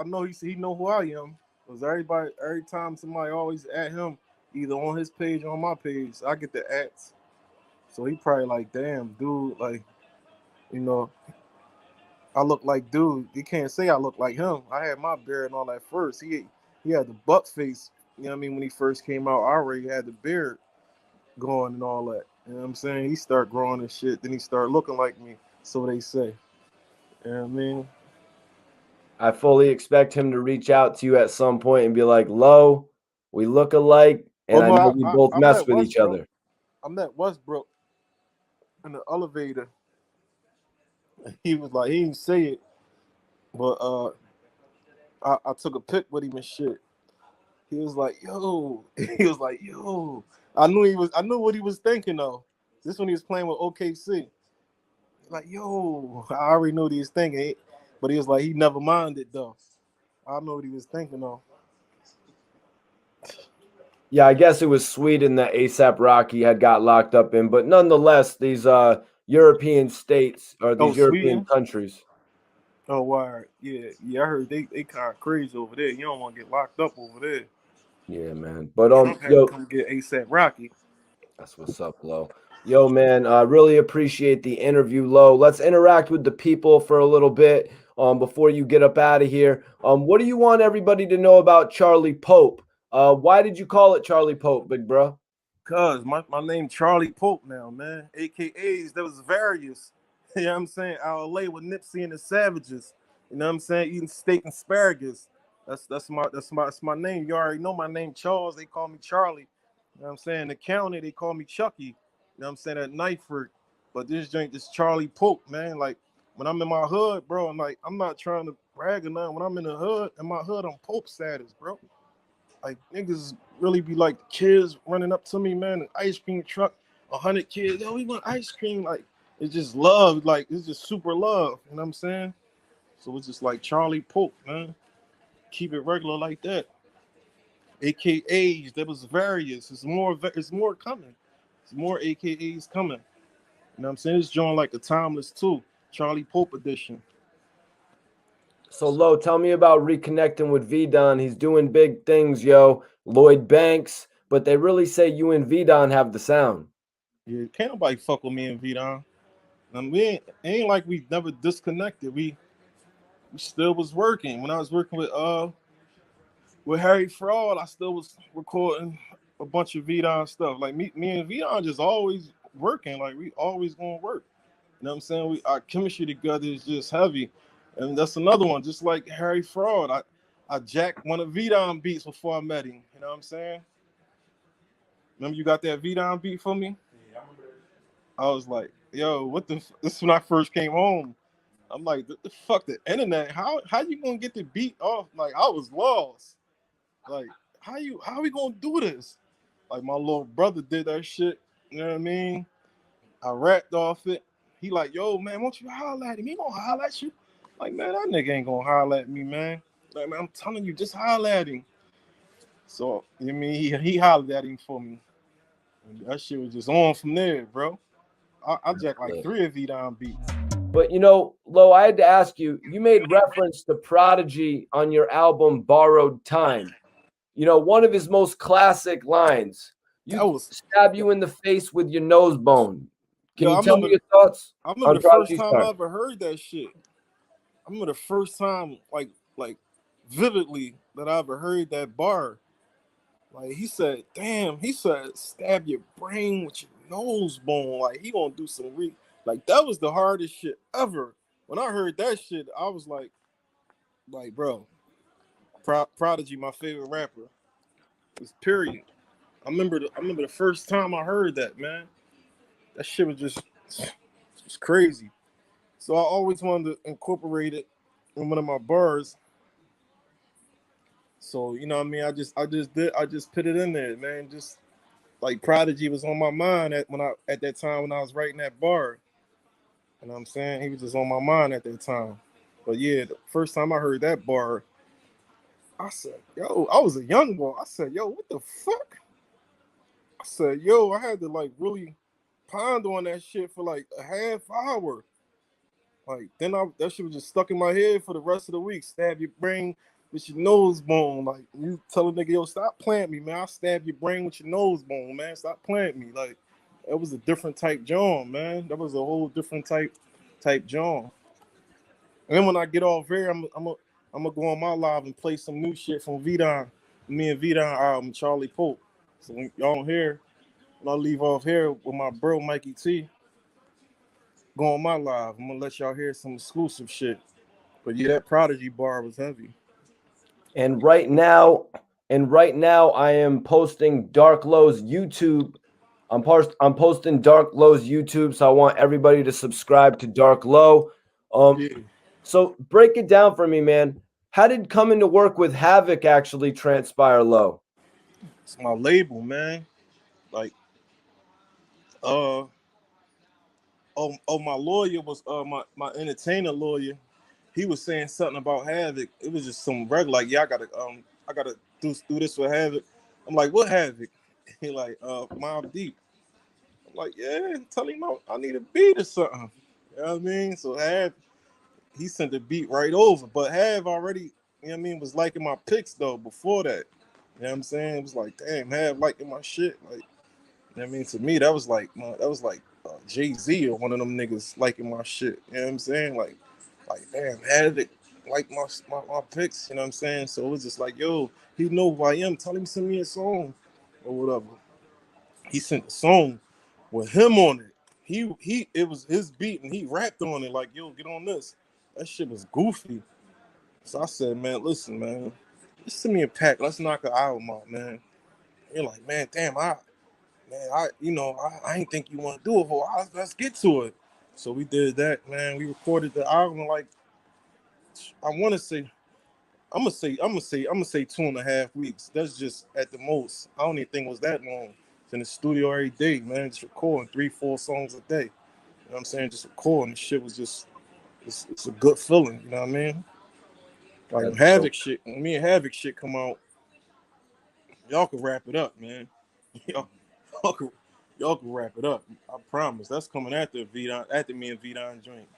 Speaker 1: know he know who I am. Cause every time somebody always at him, either on his page or on my page, I get the ads. So he probably like, damn, dude, like, you know, I look like dude. You can't say I look like him. I had my beard and all that first. He had the buck face. You know what I mean? When he first came out, I already had the beard going and all that. You know what I'm saying? He start growing and shit. Then he start looking like me. So they say. You know what I mean?
Speaker 2: I fully expect him to reach out to you at some point and be like, Lo, we look alike,
Speaker 1: Oh
Speaker 2: and I
Speaker 1: no,
Speaker 2: know we both
Speaker 1: I
Speaker 2: mess
Speaker 1: met
Speaker 2: with each
Speaker 1: Westbrook.
Speaker 2: other.
Speaker 1: I met Westbrook in the elevator. He was like, he didn't say it, but I took a pic with him and shit. He was like, yo. He was like, yo. I knew what he was thinking though. This when he was playing with OKC. Like, yo, I already knew what he was thinking. But he was like, he never minded though. I know what he was thinking though.
Speaker 2: Yeah, I guess it was Sweden that ASAP Rocky had got locked up in, but nonetheless, these European states or
Speaker 1: Oh,
Speaker 2: these European
Speaker 1: Sweden?
Speaker 2: countries.
Speaker 1: Oh, why? Yeah, yeah. I heard they kind of crazy over there. You don't want to get locked up over there.
Speaker 2: Yeah, man. But
Speaker 1: Trump had to
Speaker 2: yo,
Speaker 1: come get ASAP Rocky.
Speaker 2: that's what's up, Lo. Yo, man, I really appreciate the interview, Lo. Let's interact with the people for a little bit before you get up out of here. What do you want everybody to know about Charlie Pope? Why did you call it Charlie Pope, big bro?
Speaker 1: Cuz my name Charlie Pope now, man. AKAs, there was various. You know what I'm saying? Out of LA with Nipsey and the Savages. You know what I'm saying? Eating steak and asparagus. That's my name. You already know my name, Charles. They call me Charlie. You know what I'm saying? The county, they call me Chucky. You know what I'm saying? At Knifeford. But this joint is Charlie Pope, man. Like when I'm in my hood, bro, I'm not trying to brag or nothing. When I'm in the hood, in my hood, I'm Pope status, bro. Like niggas really be like kids running up to me, man, an ice cream truck, 100 kids. Yo, we want ice cream. Like it's just love. Like it's just super love. You know what I'm saying? So it's just like Charlie Pope, man. Keep it regular like that. AKAs, there was various. It's more. It's more coming. It's more AKAs coming. You know what I'm saying? It's joint like a timeless too. Charlie Pope edition.
Speaker 2: So, Lo, tell me about reconnecting with V-Don. He's doing big things, yo. Lloyd Banks, but they really say you and V-Don have the sound.
Speaker 1: Yeah, can't nobody fuck with me and V-Don. We ain't like we never disconnected. We still was working. When I was working with Harry Fraud, I still was recording a bunch of V-Don stuff. Like me and V-Don just always working. Like we always gonna work. You know what I'm saying? Our chemistry together is just heavy. And that's another one, just like Harry Fraud. I jacked one of V-Don beats before I met him. You know what I'm saying? Remember you got that V-Don beat for me? I was like, yo, this is when I first came home. I'm like, the fuck the internet? How you gonna get the beat off? Like I was lost. Like how we gonna do this? Like my little brother did that shit. You know what I mean? I rapped off it. He like, yo, man, won't you holler at him? He gonna holler at you. Like, man, that nigga ain't gonna holler at me, man. Like, man, I'm telling you, just holler at him. So, you mean he hollered at him for me. And that shit was just on from there, bro. I jacked like 3 of V-Don beats.
Speaker 2: But Lo, I had to ask you, you made reference to Prodigy on your album Borrowed Time. One of his most classic lines.
Speaker 1: That
Speaker 2: You
Speaker 1: was
Speaker 2: stab you in the face with your nose bone. Can
Speaker 1: yo,
Speaker 2: you tell me your thoughts
Speaker 1: I remember
Speaker 2: on
Speaker 1: the first
Speaker 2: Prodigy's
Speaker 1: time I
Speaker 2: time?
Speaker 1: ever heard that shit. I remember the first time, like vividly, that I ever heard that bar. Like he said, damn, he said, stab your brain with your nose bone. Like he gonna do some like that was the hardest shit ever. When I heard that shit, I was like, bro, Prodigy, my favorite rapper. It's period. I remember the first time I heard that, man. That shit was just crazy. So I always wanted to incorporate it in one of my bars. So you know what I mean. I just put it in there, man. Just like Prodigy was on my mind at that time when I was writing that bar. You know what I'm saying? He was just on my mind at that time. But yeah, the first time I heard that bar, I said, yo, I was a young boy. I said, yo, what the fuck? I said, yo, I had to like really ponder on that shit for like a half hour. Like then that shit was just stuck in my head for the rest of the week. Stab your brain with your nose bone. Like you tell a nigga, yo, stop playing me, man. I'll stab your brain with your nose bone, man. Stop playing me. Like that was a different type John, man. That was a whole different type John. And then when I get off here, I'm gonna go on my live and play some new shit from Vidon, me and Vidon album, Charlie Pope. So when y'all here, when I leave off here with my bro Mikey T, go on my live. I'm gonna let y'all hear some exclusive shit. But yeah, that Prodigy bar was heavy.
Speaker 2: And right now, I am posting Dark Low's YouTube. I'm posting Dark Low's YouTube, so I want everybody to subscribe to Dark Low.
Speaker 1: Yeah,
Speaker 2: So break it down for me, man. How did coming to work with Havoc actually transpire, Low?
Speaker 1: it's my label, man. Like, my lawyer was my entertainer lawyer. He was saying something about Havoc. It was just some regular, like, yeah, I gotta do this for Havoc. I'm like, what Havoc? He like, Mob Deep. I'm like, yeah, tell him I need a beat or something. You know what I mean? So he sent the beat right over. But Have already, you know what I mean, was liking my picks though before that. You know what I'm saying? It was like, damn, Have liking my shit. Like, you know what I mean? To me, that was like Jay-Z or one of them niggas liking my shit. You know what I'm saying? Like damn, Have it like my picks, you know what I'm saying? So it was just like, yo, he know who I am. Tell him to send me a song or whatever. He sent a song with him on it. It was his beat and he rapped on it like, yo, get on this. That shit was goofy. So I said, man, listen, man, just send me a pack. Let's knock an album out, man. You're like, man, damn, I ain't think you want to do a whole. Let's get to it. So we did that, man. We recorded the album like I want to say. I'm gonna say 2.5 weeks. That's just at the most. I don't even think it was that long. It's in the studio every day, man. Just recording 3-4 songs a day. You know what I'm saying? Just recording. The shit was just it's a good feeling. You know what I mean? Like when
Speaker 2: That's
Speaker 1: Havoc
Speaker 2: dope.
Speaker 1: shit, when me and Havoc shit come out, y'all can wrap it up, man. y'all, y'all can y'all can wrap it up. I promise. That's coming after me and Vidon joint.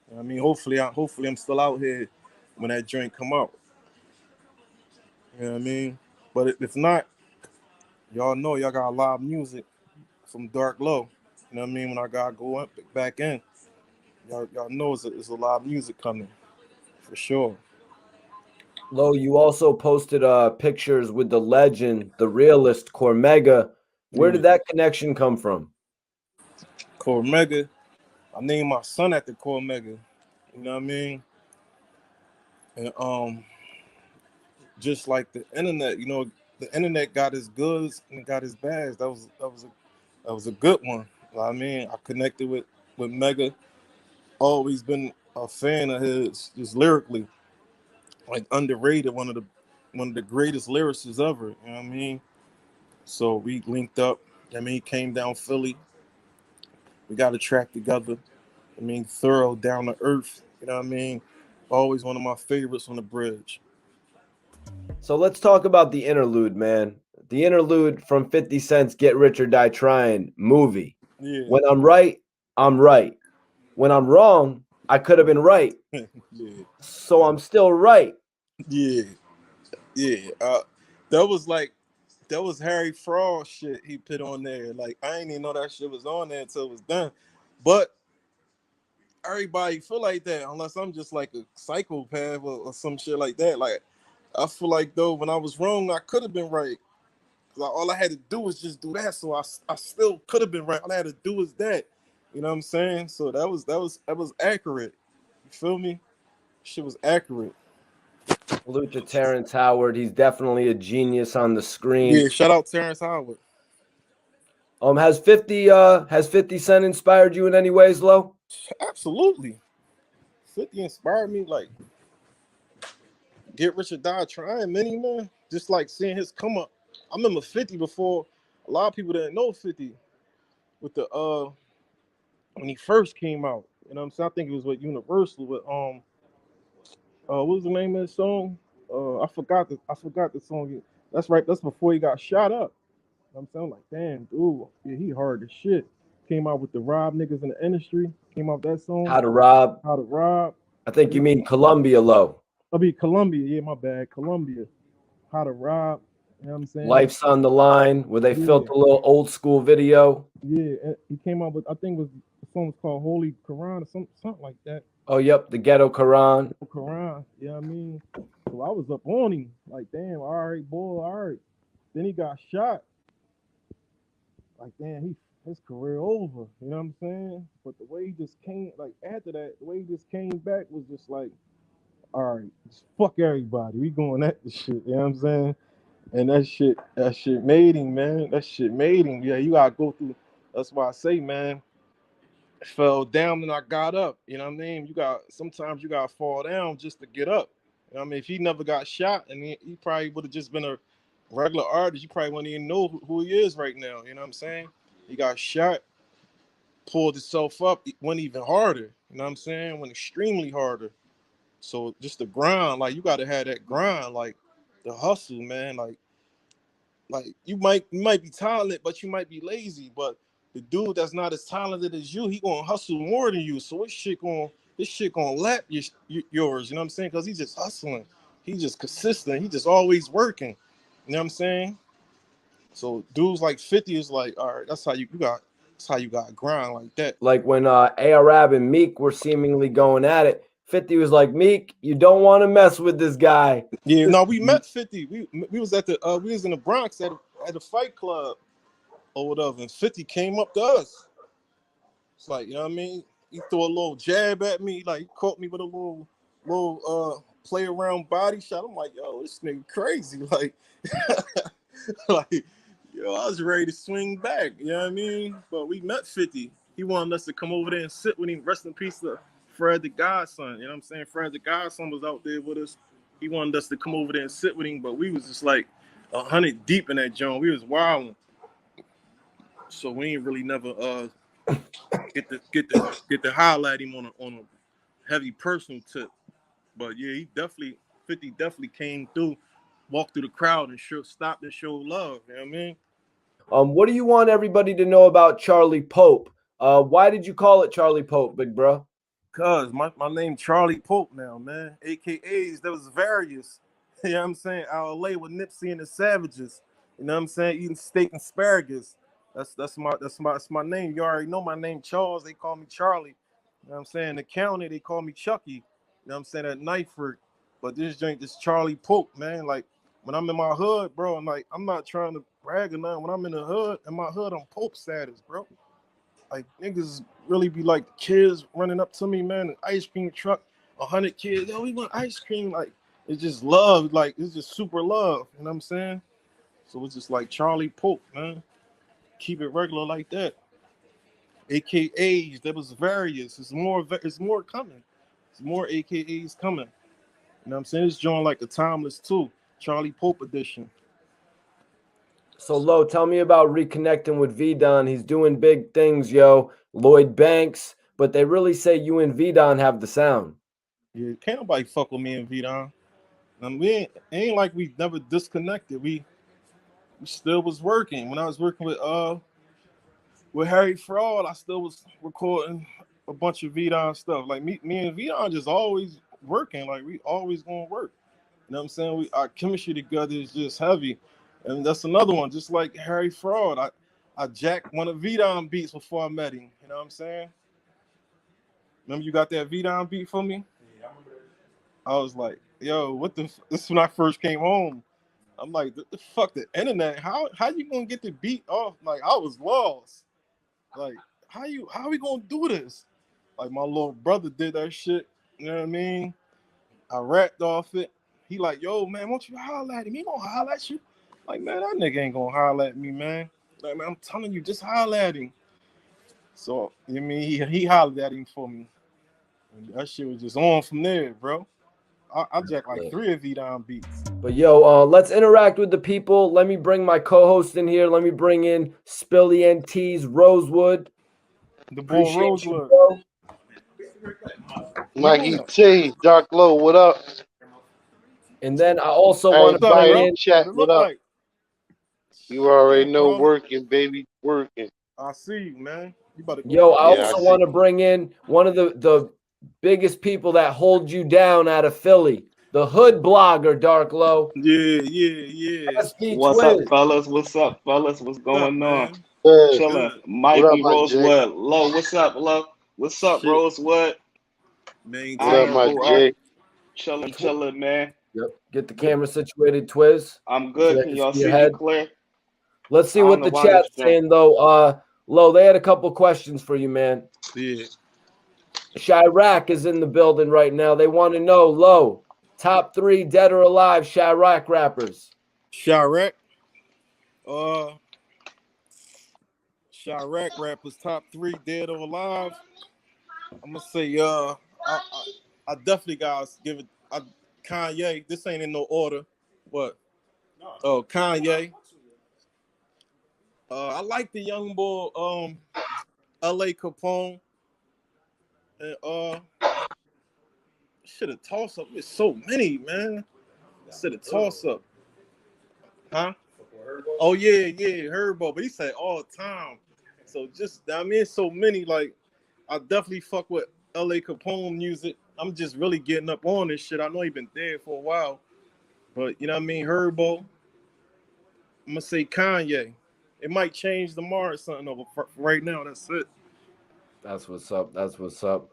Speaker 1: You know what I mean, hopefully I'm still out here when that joint come out. You know what I mean? But if not, y'all know y'all got live music from Dark Low. You know what I mean? When I gotta go up back in, y'all know it's a lot of music coming for sure.
Speaker 2: Low, you also posted pictures with the legend, the realist, Cormega. Where
Speaker 1: Yeah.
Speaker 2: did that connection come from?
Speaker 1: Cormega, I named my son after Cormega. You know what I mean? And just like the internet, the internet got its goods and got its bads. That was a good one. You know what I mean, I connected with Mega. Always been a fan of his, just lyrically, like underrated. One of the greatest lyricists ever. You know what I mean? So we linked up. I mean, he came down Philly. We got a track together. I mean, thorough, down to earth. You know what I mean? Always one of my favorites on the bridge.
Speaker 2: So let's talk about the interlude, man. The interlude from 50 Cent's Get Rich or Die Trying movie.
Speaker 1: Yeah,
Speaker 2: When I'm right, I'm right. When I'm wrong, I could have been right.
Speaker 1: yeah,
Speaker 2: So I'm still right.
Speaker 1: yeah, yeah. That was Harry Fraud shit he put on there. Like I didn't even know that shit was on there until it was done. But everybody feel like that unless I'm just like a psychopath or some shit like that. Like I feel like though when I was wrong, I could have been right. Like, all I had to do was just do that, so I still could have been right. All I had to do was that. You know what I'm saying? So that was accurate. You feel me? Shit was accurate.
Speaker 2: Salute to Terrence Howard. He's definitely a genius on the screen.
Speaker 1: Yeah, shout out Terrence Howard.
Speaker 2: Has 50 Cent inspired you in any ways, Lo?
Speaker 1: Absolutely. 50 inspired me, like, Get Rich or Die Trying, many, man. Just like seeing his come up. I remember 50 before. A lot of people didn't know 50 with the when he first came out. You know what I'm saying? I think it was with Universal with what was the name of the song? I forgot the song. That's right, that's before he got shot up. You know what I'm saying? Like, damn, dude, yeah, he hard as shit. Came out with the Rob niggas in the industry. Came out with that song.
Speaker 2: How to Rob.
Speaker 1: How to Rob.
Speaker 2: I think you mean Columbia, Lo.
Speaker 1: I mean Columbia, yeah, my bad. Columbia. How to Rob. You know what I'm saying?
Speaker 2: Life's on the Line, where they filmed a little old school video.
Speaker 1: Yeah, he came out with, I think it was, the song was called Holy Quran or something like that.
Speaker 2: Oh, yep, the Ghetto Quran.
Speaker 1: Quran, you know what I mean? So I was up on him, like, damn, all right, boy, all right. Then he got shot. Like, damn, his career over, you know what I'm saying? But the way he just came, like, after that, the way he just came back was just like, all right, just fuck everybody. We going at this shit, you know what I'm saying? And that shit made him, man. That shit made him. Yeah, you gotta go through. That's why I say, man, I fell down and I got up. You know what I mean? Sometimes you gotta fall down just to get up. You know what I mean? If he never got shot, and he probably would have just been a regular artist, you probably wouldn't even know who he is right now. You know what I'm saying? He got shot, pulled himself up, went even harder. You know what I'm saying? Went extremely harder. So just the grind, like, you gotta have that grind, like the hustle, man. Like you might be talented, but you might be lazy. But the dude that's not as talented as you, he gonna hustle more than you. So this shit gonna lap yours. You know what I'm saying? Because he's just hustling. He's just consistent. He just always working. You know what I'm saying? So dudes like 50 is like, all right, that's how you got to grind like that.
Speaker 2: Like when Arab and Meek were seemingly going at it, 50 was like, Meek, you don't want to mess with this guy.
Speaker 1: Yeah, no, we met 50. We was at the we was in the Bronx at a fight club or whatever, and 50 came up to us. It's like, you know what I mean? He threw a little jab at me, like he caught me with a little play around body shot. I'm like, yo, this nigga crazy. Like, like, yo, I was ready to swing back, you know what I mean? But we met 50. He wanted us to come over there and sit with him. Rest in peace to Fred the Godson. You know what I'm saying? Fred the Godson was out there with us. He wanted us to come over there and sit with him, but we was just like 100 deep in that joint. We was wilding. So we ain't really never get to highlight him on a heavy personal tip. But yeah, 50 definitely came through, walked through the crowd and stopped and showed love. You know what I mean?
Speaker 2: What do you want everybody to know about Charlie Pope? Why did you call it Charlie Pope, big bro?
Speaker 1: Cause my name Charlie Pope now, man. AKAs, there was various. You know what I'm saying? Out of LA with Nipsey and the Savages. You know what I'm saying? Eating steak and asparagus. That's my name. You already know my name, Charles. They call me Charlie. You know what I'm saying? In the county, they call me Chucky. You know what I'm saying? At Knifeford. But this joint, this Charlie Pope, man. Like, when I'm in my hood, bro, I'm not trying to brag or nothing. When I'm in the hood, I'm Pope status, bro. Like, niggas really be like kids running up to me, man, an ice cream truck, 100 kids, yo, we want ice cream. Like, it's just love, like, it's just super love, you know what I'm saying? So it's just like Charlie Pope, man. Keep it regular like that. AKAs, there was various. It's more coming. It's more AKAs coming. You know what I'm saying? It's joint like a timeless too. Charlie Pope edition.
Speaker 2: So, Lo, tell me about reconnecting with V-Don. He's doing big things, yo. Lloyd Banks, but they really say you and V-Don have the sound.
Speaker 1: Yeah, can't nobody fuck with me and V-Don. We ain't like we never disconnected. We still was working. When I was working with Harry Fraud, I still was recording a bunch of V-Don stuff. Like me and V-Don just always working. Like, we always gonna work. You know what I'm saying? Our chemistry together is just heavy. And that's another one, just like Harry Fraud. I jacked one of V-Don beats before I met him. You know what I'm saying? Remember you got that V-Don beat for me? Yeah, I remember. I was like, yo, this is when I first came home. I'm like, the fuck, the internet? How you gonna get the beat off? Like, I was lost. Like, how we gonna do this? Like, my little brother did that shit. You know what I mean? I rapped off it. he like, yo, man, won't you holler at him? He gonna holler at you. Like, man, that nigga ain't gonna holler at me, man. Like, man, I'm telling you, just holler at him. So, I mean, he hollered at him for me. And that shit was just on from there, bro. I jacked like 3 of V-Down beats.
Speaker 2: But yo, let's interact with the people. Let me bring my co-host in here. Let me bring in Spilly NT's Rosewood.
Speaker 1: The boy Rosewood.
Speaker 3: Mikey T, Dark Low, what up?
Speaker 2: And then I also want to bring in
Speaker 3: chat. What up?
Speaker 1: Like?
Speaker 3: You already know, working, baby, working.
Speaker 1: I see you, man. You about to
Speaker 2: Yo, I also want to bring in one of the biggest people that hold you down out of Philly, the hood blogger, Dark Low.
Speaker 1: Yeah.
Speaker 4: What's up, fellas? What's going on? Chilling. Mikey, Rosewood. Low, what's up, Low? What's up, Rosewood?
Speaker 1: Man,
Speaker 3: what up, my Jay?
Speaker 4: Chilling, man.
Speaker 2: Yep. Get the camera situated, Twiz.
Speaker 4: I'm good.
Speaker 2: So
Speaker 4: can y'all see me clear?
Speaker 2: Let's see what the chat's saying, though. Lo, they had a couple questions for you, man.
Speaker 1: Yeah.
Speaker 2: Chirac is in the building right now. They want to know, Lo, top 3 dead or alive Chirac rappers.
Speaker 1: Chirac rappers top 3 dead or alive. I'm gonna say I definitely gotta give it Kanye. This ain't in no order. What? Oh, Kanye. I like the young boy LA Capone. And should have toss up. It's so many, man. Should have toss up. Huh? Oh yeah, Herbo. But he said all the time. So just so many. Like I definitely fuck with LA Capone music. I'm just really getting up on this shit. I know he been dead for a while, but you know what I mean. Herbo. I'm gonna say Kanye. It might change tomorrow or something. But right now, that's it.
Speaker 2: That's what's up.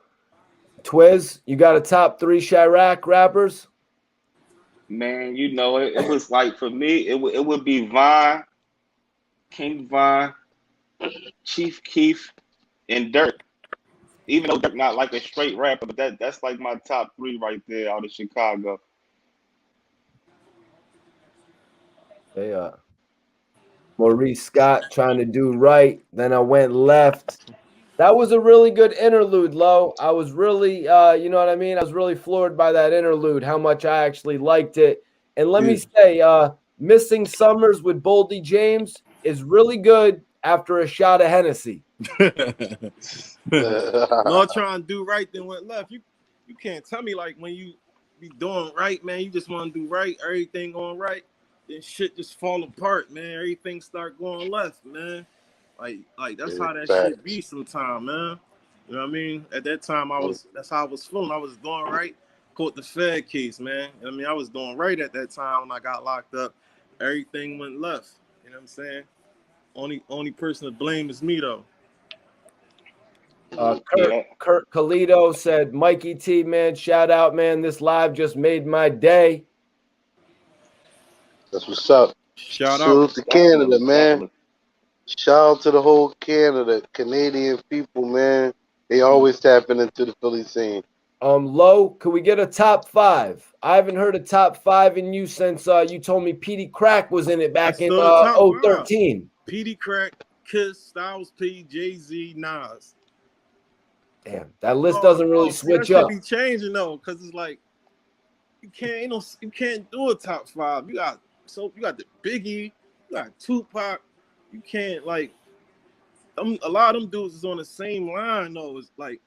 Speaker 2: Twiz, you got a top 3 Chirac rappers?
Speaker 4: Man, you know it was like for me, it would be Vine, King Vine, Chief Keef, and Dirk. Even though Dirk not like a straight rapper, but that's like my top 3 right there out of Chicago.
Speaker 2: They Maurice Scott trying to do right. Then I went left. That was a really good interlude, Lo. I was really, you know what I mean? I was really floored by that interlude, how much I actually liked it. And let me say, Missing Summers with Boldy James is really good after a shot of Hennessy.
Speaker 1: Law trying to do right, then went left. You can't tell me like when you be doing right, man, you just want to do right, everything going right, then shit just fall apart, man. Everything start going left, man. Like that's how that shit be sometimes, man. You know what I mean? At that time, that's how I was feeling. I was doing right. Caught the Fed case, man. I mean, I was doing right at that time when I got locked up. Everything went left. You know what I'm saying? Only person to blame is me, though.
Speaker 2: Kurt Calito said, Mikey T, man, shout out, man. This live just made my day.
Speaker 3: That's what's up.
Speaker 1: Shout
Speaker 3: out to Canada, man. Shout out to the whole Canadian people, man. They always tapping into the Philly scene.
Speaker 2: Lo, could we get a top 5? I haven't heard a top 5 in you since you told me Petey Crack was in it back in 2013.
Speaker 1: Petey Crack, Kiss, Styles P, Jay-Z, Nas.
Speaker 2: Damn, that list doesn't really switch up.
Speaker 1: That should be changing though, because it's like you can't do a top 5. You got the Biggie, you got Tupac. You can't like a lot of them dudes is on the same line though. It's like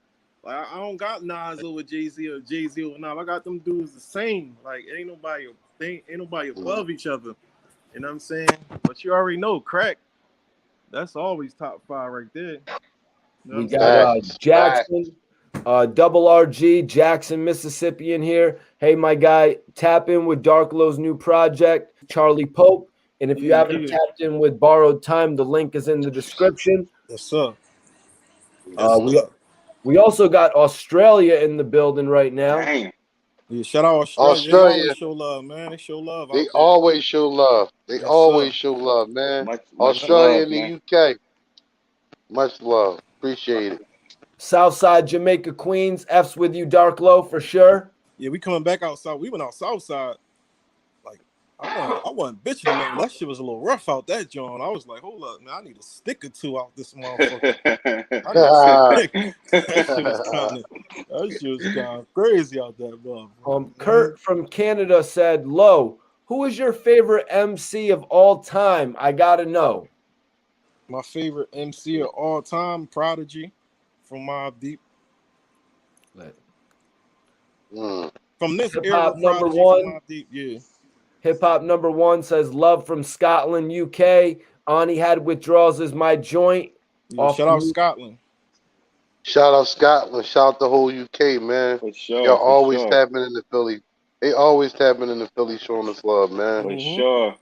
Speaker 1: I don't got Nas over Jay-Z or Jay-Z over Nas. I got them dudes the same. Like ain't nobody above each other. You know what I'm saying? But you already know Crack. That's always top 5 right there. You know
Speaker 2: we got Jackson, Double RG, Jackson, Mississippi in here. Hey, my guy, tap in with Dark Low's new project, Charlie Pope. And if you haven't tapped in with Borrowed Time, the link is in the description.
Speaker 1: Yes, sir.
Speaker 2: We also got Australia in the building right now.
Speaker 4: Dang.
Speaker 1: Yeah, shout out Australia. They always show love, man. They show love.
Speaker 3: They always show love. They always show love, man.
Speaker 4: Much
Speaker 3: Australia
Speaker 4: love,
Speaker 3: and the UK. Much love. Appreciate it.
Speaker 2: Southside Jamaica, Queens. F's with you, Dark Low, for sure.
Speaker 1: Yeah, we coming back outside. We went out Southside. I wasn't bitching, man. That shit was a little rough out that joint. I was like, hold up, man, I need a stick or two out this motherfucker. I need a stick. That shit was kind of crazy out there, bro.
Speaker 2: Kurt from Canada said, Low, who is your favorite MC of all time? I gotta know.
Speaker 1: My favorite MC of all time, Prodigy from Mobb Deep. From this era,
Speaker 2: number
Speaker 1: Prodigy
Speaker 2: one.
Speaker 1: from Mobb Deep, yeah.
Speaker 2: Hip hop number one says, Love from Scotland, UK. Ani Had Withdrawals is my joint.
Speaker 1: Yeah, shout out Scotland.
Speaker 3: Shout out Scotland. Shout out the whole UK, man.
Speaker 4: For sure.
Speaker 3: Y'all always tapping in the Philly. They always tapping in the Philly, showing us love, man.
Speaker 4: For sure.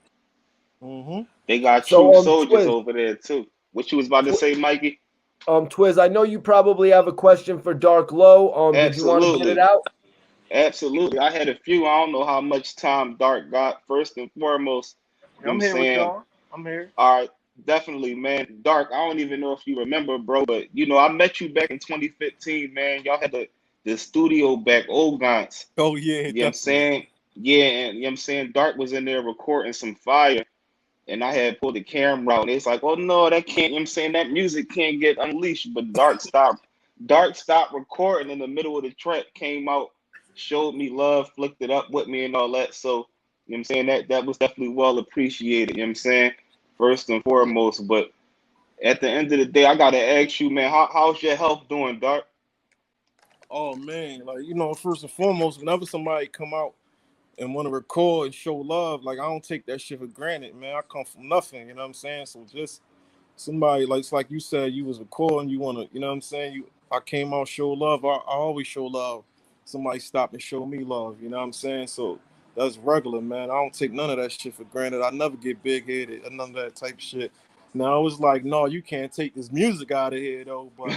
Speaker 1: Mm-hmm.
Speaker 4: They got true soldiers over there too. What you was about to say, Mikey?
Speaker 2: Twiz, I know you probably have a question for Dark Low. Did you want to get it out?
Speaker 4: Absolutely. I had a few. I don't know how much time Dark got. First and foremost,
Speaker 1: I'm here with y'all. I'm here.
Speaker 4: All right, definitely, man. Dark, I don't even know if you remember, bro, but I met you back in 2015, man. Y'all had the studio back, Old Gants.
Speaker 1: Oh yeah.
Speaker 4: You know what I'm saying? Yeah, and you know what I'm saying? Dark was in there recording some fire. And I had pulled the camera out. And it's like, oh no, that can't, you know what I'm saying? That music can't get unleashed. But Dark stopped recording in the middle of the track, came out, showed me love, flicked it up with me and all that. So, you know what I'm saying? That was definitely well appreciated, you know what I'm saying? First and foremost. But at the end of the day, I gotta ask you, man, how's your health doing, Dark?
Speaker 1: Oh man, like, first and foremost, whenever somebody come out and want to record and show love, like, I don't take that shit for granted, man. I come from nothing, you know what I'm saying? So just somebody, like you said, you was recording, you want to, you know what I'm saying? I came out, show love. I always show love. Somebody stop and show me love, you know what I'm saying? So that's regular, man. I don't take none of that shit for granted. I never get big-headed or none of that type of shit. Now, it was like, no, you can't take this music out of here, though, but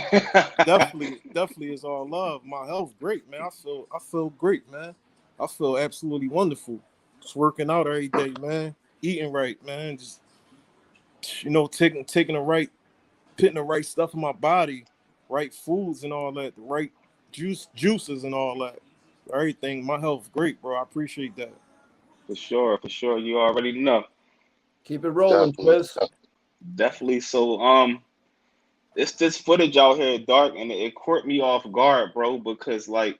Speaker 1: definitely is all love. My health great, man. I feel great, man. I feel absolutely wonderful. Just working out every day, man. Eating right, man. Just, taking the right, putting the right stuff in my body, right foods and all that, the right juices and all that. Everything. My health great, bro. I appreciate that.
Speaker 4: For sure. You already know.
Speaker 2: Keep it rolling, Twiz.
Speaker 4: Definitely. So, it's this footage out here, Dark, and it caught me off guard, bro, because, like,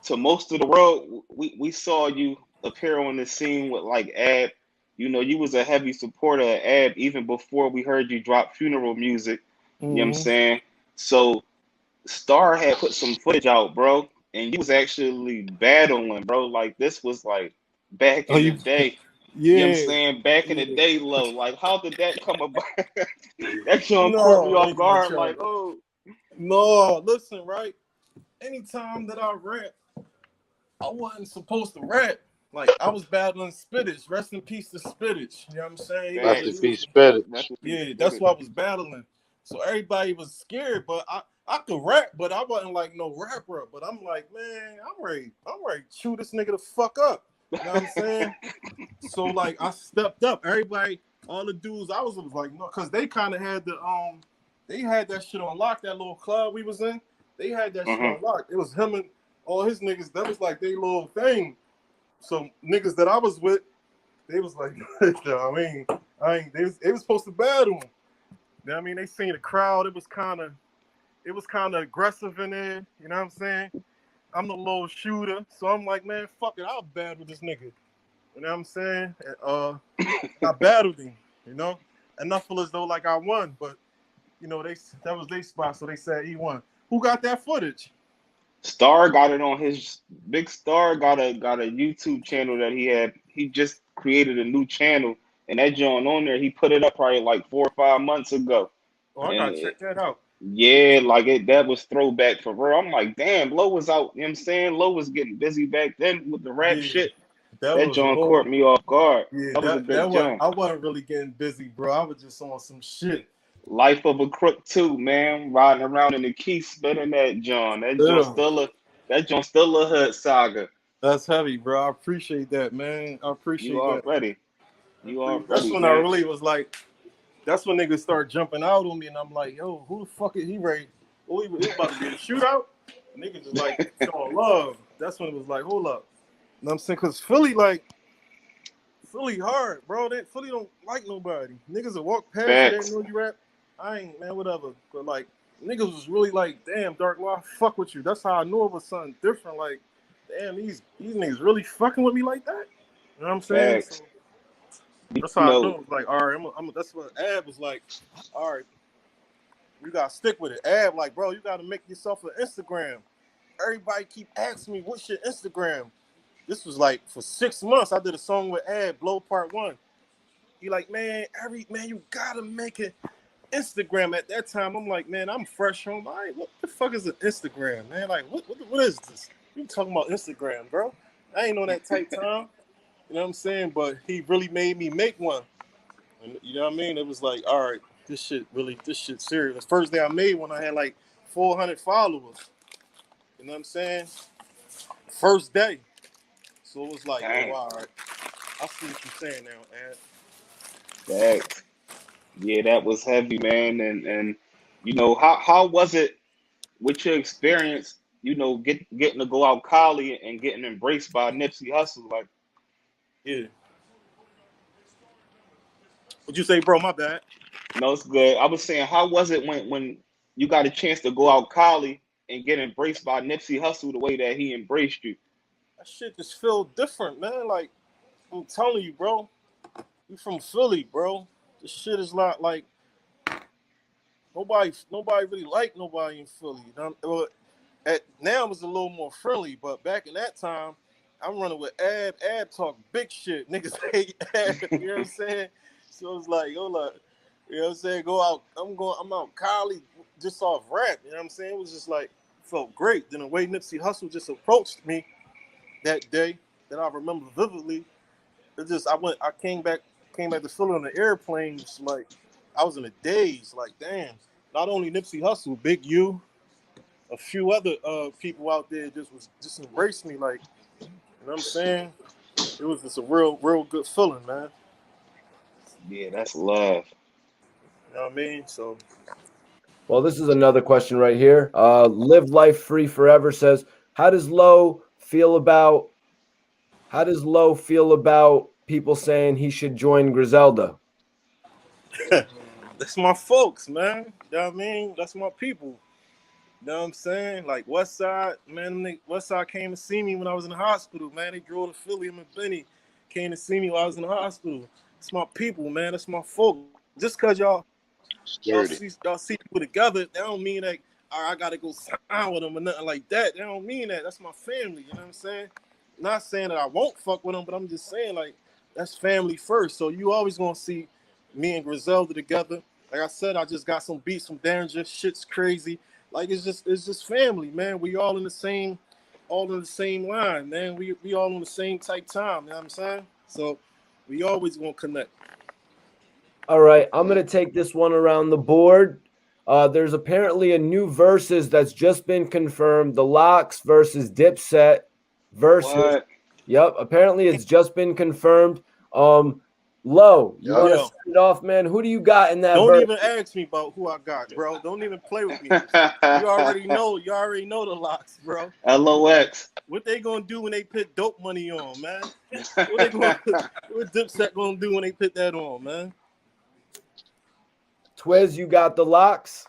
Speaker 4: to most of the world, we saw you appear on the scene with, like, Ab. You was a heavy supporter of Ab even before we heard you drop funeral music. You know what I'm saying? So Star had put some footage out, bro, and you was actually battling, bro. Like, this was like back in the day.
Speaker 1: Yeah.
Speaker 4: You know what I'm saying? Back in the day, Low. Like, how did that come about? That John caught me off guard. Like, oh.
Speaker 1: No, listen, right? Anytime that I rap, I wasn't supposed to rap. Like, I was battling Spittage. Rest in peace to Spittage. You know what I'm saying?
Speaker 3: Rest in peace, Spittage.
Speaker 1: Yeah, that's what I was battling. So everybody was scared, but I could rap, but I wasn't like no rapper. But I'm like, man, I'm ready to chew this nigga the fuck up. You know what I'm saying? So, like, I stepped up. Everybody, all the dudes, I was like, no, because they kind of had they had that shit on lock, that little club we was in. They had that shit on lock. It was him and all his niggas. That was like their little thing. So niggas that I was with, they was like, they was supposed to battle him. You know what I mean? They seen the crowd. It was kind of aggressive in there. You know what I'm saying? I'm the little shooter, so I'm like, man, fuck it, I'll battle this nigga. You know what I'm saying? I battled him. And I feel as though like I won, but that was their spot, so they said he won. Who got that footage?
Speaker 4: Star got it on his Big Star got a YouTube channel that he had. He just created a new channel, and that joint on there, he put it up probably like 4 or 5 months ago.
Speaker 1: Oh, I gotta check that out.
Speaker 4: Yeah, like that was throwback for real. I'm like, damn, Low was out. You know what I'm saying? Low was getting busy back then with the rap shit. That joint caught me off guard.
Speaker 1: Yeah,
Speaker 4: that was a big joint.
Speaker 1: I wasn't really getting busy, bro. I was just on some shit.
Speaker 4: Life of a Crook too, man. Riding around in the key, spinning that John. That joint still a hood saga.
Speaker 1: That's heavy, bro. I appreciate that, man. I appreciate that.
Speaker 4: You already.
Speaker 1: That's when I really was like, that's when niggas start jumping out on me, and I'm like, yo, who the fuck is he ready? Oh, he about to get a shootout? Niggas just like showing love. That's when it was like, hold up. You know what I'm saying? Because Philly Philly hard, bro. Philly don't like nobody. Niggas will walk past you, they
Speaker 4: Facts.
Speaker 1: know you rap. I ain't, man, whatever. But like, niggas was really like, damn, Dark Law, I fuck with you. That's how I knew it was something different. Like, damn, these niggas really fucking with me like that. You know what I'm saying?
Speaker 4: Facts.
Speaker 1: So that's
Speaker 4: You
Speaker 1: how I knew
Speaker 4: know,
Speaker 1: it was like, all right, that's what Ab was like, all right, you gotta stick with it. Ab, like, bro, you gotta make yourself an Instagram. Everybody keep asking me, what's your Instagram? This was like for 6 months. I did a song with Ad, Blow Part 1. He like, man, you gotta make an Instagram. At that time, I'm like, man, I'm fresh home. All right, what the fuck is an Instagram, man? Like, what is this? You talking about Instagram, bro? I ain't on that type time. You know what I'm saying? But he really made me make one. And you know what I mean? It was like, all right, this shit serious. The first day I made one, I had like 400 followers. You know what I'm saying? First day. So it was like, oh,
Speaker 4: dang.
Speaker 1: all right. I see what you're saying now, Ad.
Speaker 4: Facts. Yeah, that was heavy, man. And you know, how was it with your experience? You know, getting to go out Cali and getting embraced by Nipsey Hussle. Like,
Speaker 1: Yeah. What'd you say, bro? My bad.
Speaker 4: no, it's good. I was saying, how was it when you got a chance to go out Cali and get embraced by Nipsey Hussle the way that he embraced you?
Speaker 1: That shit just feel different, man. Like, I'm telling you, bro. We from Philly, bro. This shit is not like nobody really like nobody in Philly. You know? Well, now it's a little more friendly, but back in that time, I'm running with Ab. Ab talk big shit. Niggas hate Ab. You know what I'm saying? So it's like, hold up. You know what I'm saying? Go out. I'm out Cali just off rap. You know what I'm saying? It was just like, felt great. Then the way Nipsey Hussle just approached me that day that I remember vividly. It just I came back to Philly on the airplane. Just like I was in a daze. Like, damn. Not only Nipsey Hussle, Big U, a few other people out there just embraced me. Like, you know what I'm saying? It was just a real good feeling, man.
Speaker 4: Yeah, that's love.
Speaker 1: You know what I mean? So
Speaker 2: Well, this is another question right here. Live Life Free Forever says, how does Low feel about people saying he should join Griselda?
Speaker 1: that's my folks, man. You know what I mean? That's my people. You know what I'm saying? Like West Side, man, West Side came to see me when I was in the hospital, man. They drove to Philly, him and Benny came to see me while I was in the hospital. It's my people, man. That's my folk. Just cause
Speaker 3: Sturdy.
Speaker 1: y'all see people together, that don't mean that all right, I gotta go sign with them or nothing like that. That don't mean that. That's my family. You know what I'm saying? Not saying that I won't fuck with them, but I'm just saying like that's family first. So you always gonna see me and Griselda together. Like I said, I just got some beats from Derringer. Shit's crazy. Like it's just family, man. We all in the same line, man. We all on the same type time. You know what I'm saying? So we always gonna connect.
Speaker 2: All right, I'm going to take this one around the board. There's apparently a new versus that's just been confirmed. The Locks versus Dipset versus.
Speaker 4: What?
Speaker 2: Yep, apparently it's just been confirmed. Low, you
Speaker 3: Yup.
Speaker 2: want to
Speaker 1: Yo,
Speaker 2: set it off, man? Who do you got in that
Speaker 1: don't
Speaker 2: verse?
Speaker 1: even ask me about who I got, bro. Don't even play with me. You already know. You already know the Locks, bro.
Speaker 4: LOX.
Speaker 1: What they gonna do when they put dope money on, man? What Dipset gonna do when they put that on, man?
Speaker 2: Twiz, you got the Locks?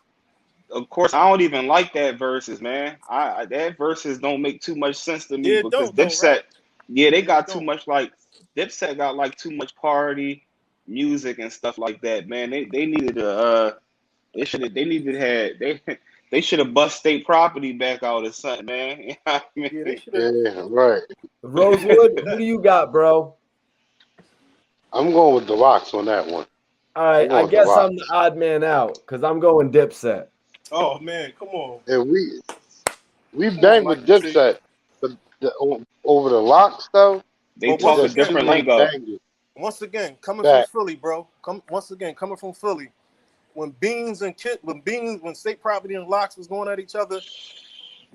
Speaker 4: Of course, I don't even like that verses, man. That verses don't make too much sense to me
Speaker 1: Yeah, it
Speaker 4: because
Speaker 1: don't though, right?
Speaker 4: Dipset, yeah, they
Speaker 1: Yeah, it
Speaker 4: got too
Speaker 1: don't.
Speaker 4: much like Dipset got like too much party music and stuff like that, man. They needed to they should have bust state property back out or something, man. You know what I
Speaker 1: Yeah, they
Speaker 4: mean?
Speaker 1: should have.
Speaker 3: Yeah, right.
Speaker 2: Rosewood, who do you got, bro?
Speaker 3: I'm going with the rocks on that one.
Speaker 2: All
Speaker 3: I'm
Speaker 2: right, I
Speaker 3: going with the
Speaker 2: guess I'm the
Speaker 3: rocks.
Speaker 2: odd man out because I'm going Dipset.
Speaker 1: Oh man, come on,
Speaker 3: And we
Speaker 1: come on,
Speaker 3: bang with
Speaker 1: Mikey T.
Speaker 3: Dipset, but over the locks though,
Speaker 4: They
Speaker 1: But
Speaker 3: it's
Speaker 1: once
Speaker 4: talk a
Speaker 3: just
Speaker 1: again,
Speaker 3: too
Speaker 4: different
Speaker 3: many
Speaker 4: lingo.
Speaker 3: bangers.
Speaker 1: once again, coming from
Speaker 3: Back.
Speaker 1: Philly, bro. Coming from Philly. When State Property and Locks was going at each other,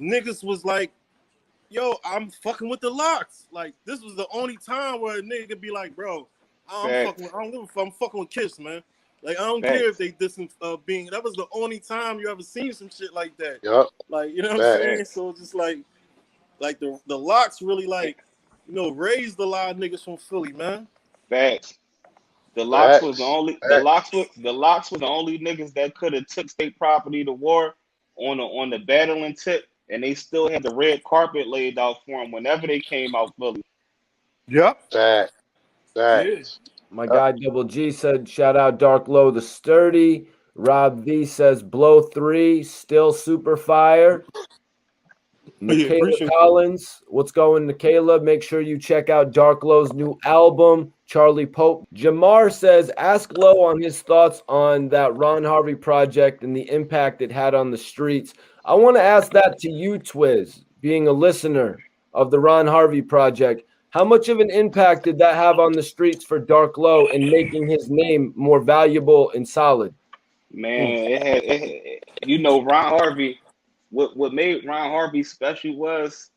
Speaker 1: niggas was like, yo, I'm fucking with the Locks. Like, this was the only time where a nigga could be like, bro,
Speaker 4: Facts.
Speaker 1: I don't give a fuck, I'm fucking with Kiss, man. Like, I don't care if
Speaker 4: Facts.
Speaker 1: they dissing Bean. That was the only time you ever seen some shit like that.
Speaker 3: Yup.
Speaker 1: Like, you know what I'm
Speaker 3: Back.
Speaker 1: saying?
Speaker 4: Facts.
Speaker 1: So it's just like the Locks really like, raised a lot of niggas from Philly, man.
Speaker 4: Facts. The locks was the
Speaker 3: Facts.
Speaker 4: only
Speaker 3: Facts.
Speaker 4: the locks was the only niggas that could have took state property to war on the battling tip, and they still had the red carpet laid out for them whenever they came out Philly.
Speaker 1: Yep.
Speaker 3: Facts.
Speaker 1: Yeah.
Speaker 3: Facts.
Speaker 2: My guy Double G said, shout out Dark Low the Sturdy. Rob V says, Blow 3, still super fire.
Speaker 1: Yeah.
Speaker 2: Michaela
Speaker 1: Appreciate that.
Speaker 2: Collins, what's going, Michaela? Make sure you check out Dark Low's new album, Charlie Pope. Jamar says, ask Low on his thoughts on that Ron Harvey project and the impact it had on the streets. I want to ask that to you, Twiz, being a listener of the Ron Harvey project. How much of an impact did that have on the streets for Dark Low in making his name more valuable and solid?
Speaker 4: Man, you know, Ron Harvey. What made Ron Harvey special was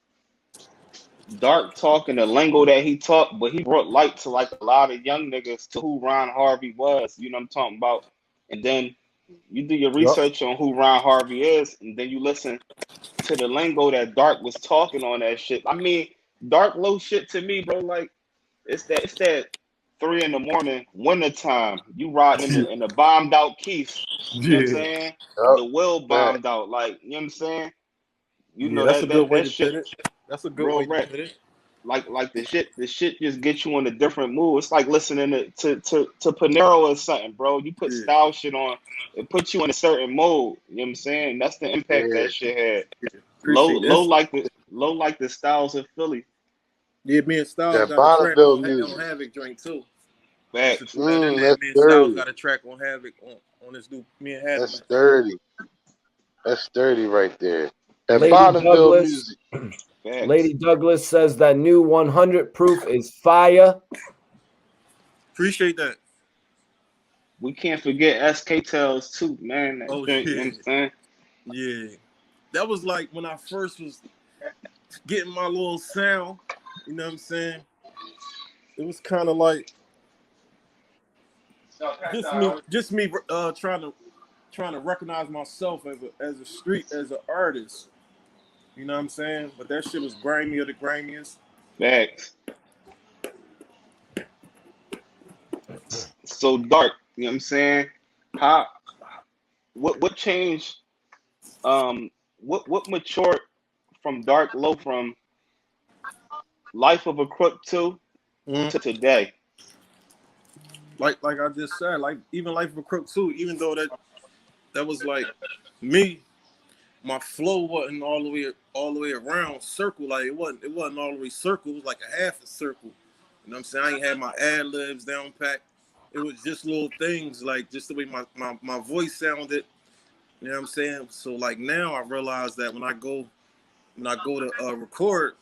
Speaker 4: dark talk and the lingo that he talked, but he brought light to like a lot of young niggas to who Ron Harvey was. You know what I'm talking about? And then you do your
Speaker 1: Yep.
Speaker 4: research on who Ron Harvey is, and then you listen to the lingo that Dark was talking on that shit. I mean, Dark Low shit to me, bro. Like it's that 3 a.m, winter time. You riding in the bombed out Keiths. You know what I'm
Speaker 1: Yeah.
Speaker 4: saying?
Speaker 3: Yup.
Speaker 4: The will
Speaker 3: Facts.
Speaker 4: bombed out. Like, you know what I'm saying? You
Speaker 1: Yeah.
Speaker 4: know
Speaker 1: That's a good way
Speaker 4: that
Speaker 1: to
Speaker 4: shit
Speaker 1: put it. That's a good
Speaker 4: real
Speaker 1: way to
Speaker 4: rap.
Speaker 1: put it.
Speaker 4: Like the shit just gets you in a different mood. It's like listening to Panero or something, bro. You put
Speaker 1: Yeah.
Speaker 4: style shit on, it puts you in a certain mode. You know what I'm saying? That's the impact
Speaker 3: Yeah.
Speaker 4: that shit had.
Speaker 1: Yeah. Appreciate this.
Speaker 4: Low like the styles of Philly.
Speaker 1: Yeah, me and Styles
Speaker 3: That
Speaker 1: got a track
Speaker 3: Bonneville
Speaker 1: on
Speaker 3: music.
Speaker 1: Havoc joint too. Since
Speaker 4: Facts.
Speaker 1: you that in there,
Speaker 3: That's
Speaker 1: me and Styles
Speaker 3: dirty.
Speaker 1: got a track on Havoc on this new me and Havoc.
Speaker 3: That's dirty. That's dirty right there. That
Speaker 2: Lady
Speaker 3: Bonneville
Speaker 2: Douglas,
Speaker 3: music.
Speaker 2: Lady
Speaker 4: Facts.
Speaker 2: Douglas says that new 100 proof is fire.
Speaker 1: Appreciate that.
Speaker 4: We can't forget SK Tells too, man. That
Speaker 1: Oh
Speaker 4: joint, you know what
Speaker 1: yeah.
Speaker 4: I'm saying?
Speaker 1: Yeah. That was like when I first was getting my little sound. You know what I'm saying? It was kind of like just me trying to recognize myself as a street as an artist. You know what I'm saying? But that shit was grimy of the grimiest.
Speaker 4: Facts. So dark, you know what I'm saying? How what changed what matured from Dark Low from Life of a Crook 2
Speaker 1: Mhm.
Speaker 4: to today?
Speaker 1: Like I just said, like even Life of a Crook too, even though that was like me, my flow wasn't all the way around circle. Like it wasn't all the way circle, it was like a half a circle. You know what I'm saying? I ain't had my ad libs down packed. It was just little things like just the way my voice sounded. You know what I'm saying? So like now I realize that when I go to record,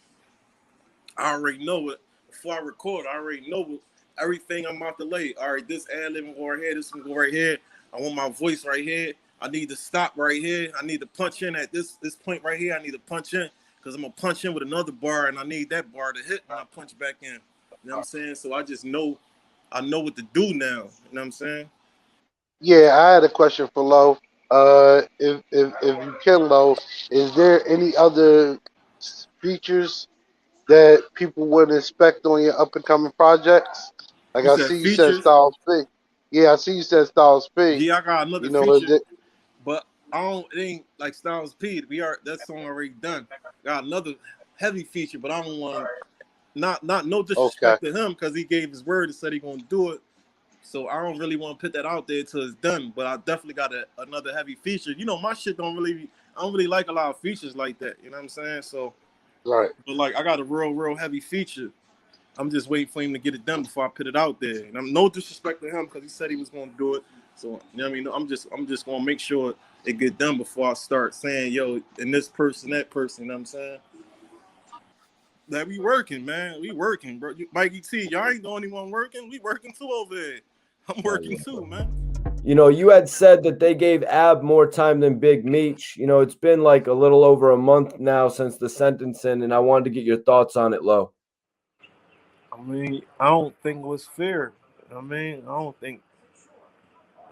Speaker 1: I already know it. Before I record, I already know everything I'm about to lay. All right, this ad lib will go right here, this one go right here. I want my voice right here. I need to stop right here. I need to punch in at this point right here. I need to punch in because I'm gonna punch in with another bar, and I need that bar to hit when I punch back in. You know what I'm saying? So I know what to do now. You know what I'm saying?
Speaker 3: Yeah, I had a question for Lo. If you can, Lo, is there any other features that people would expect on your up and coming projects? Like
Speaker 1: You
Speaker 3: I
Speaker 1: said
Speaker 3: see you said
Speaker 1: features.
Speaker 3: Styles P. Yeah, I see you said Styles P.
Speaker 1: Yeah, I got another
Speaker 3: You know, is
Speaker 1: feature,
Speaker 3: it
Speaker 1: but it ain't like Styles P. That song already done. Got another heavy feature, but I don't want not no
Speaker 3: okay?
Speaker 1: disrespect to him because he gave his word and said he gonna do it. So I don't really want to put that out there till it's done. But I definitely got another heavy feature. You know, my shit I don't really like a lot of features like that. You know what I'm saying? So,
Speaker 3: Right.
Speaker 1: but like I got a real heavy feature. I'm just waiting for him to get it done before I put it out there. And I'm no disrespect to him because he said he was going to do it. So you know what I mean? I'm just going to make sure it get done before I start saying, yo, and this person, that person. You know what I'm saying? That we working, man. We working, bro. Mikey T, y'all ain't the only one working. We working too over there. I'm working too, man.
Speaker 2: You know, you had said that they gave Ab more time than Big Meech. You know, it's been like a little over a month now since the sentencing, and I wanted to get your thoughts on it, Lo.
Speaker 1: I mean, I don't think it was fair. I mean, I don't think,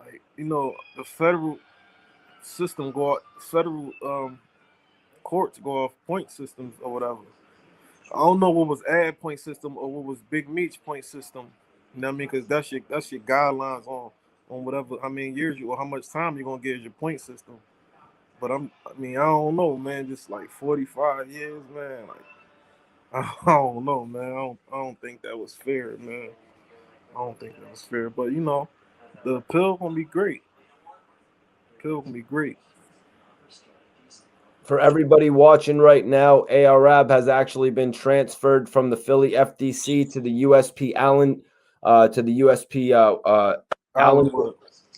Speaker 1: like, you know, the federal system federal courts go off point systems or whatever. I don't know what was ad point system or what was Big Meech point system, You know what I mean? Because that's your guidelines on whatever years you or how much time you're gonna get as your point system. But I don't know, man. Just like 45 years, man. Like I don't know, man. I don't think that was fair, man. I don't think that was fair. But the appeal gonna be great. Appeal gonna be great.
Speaker 2: For everybody watching right now, Arab has actually been transferred from the Philly FDC to the USP Allen, Allen
Speaker 1: Hollywood.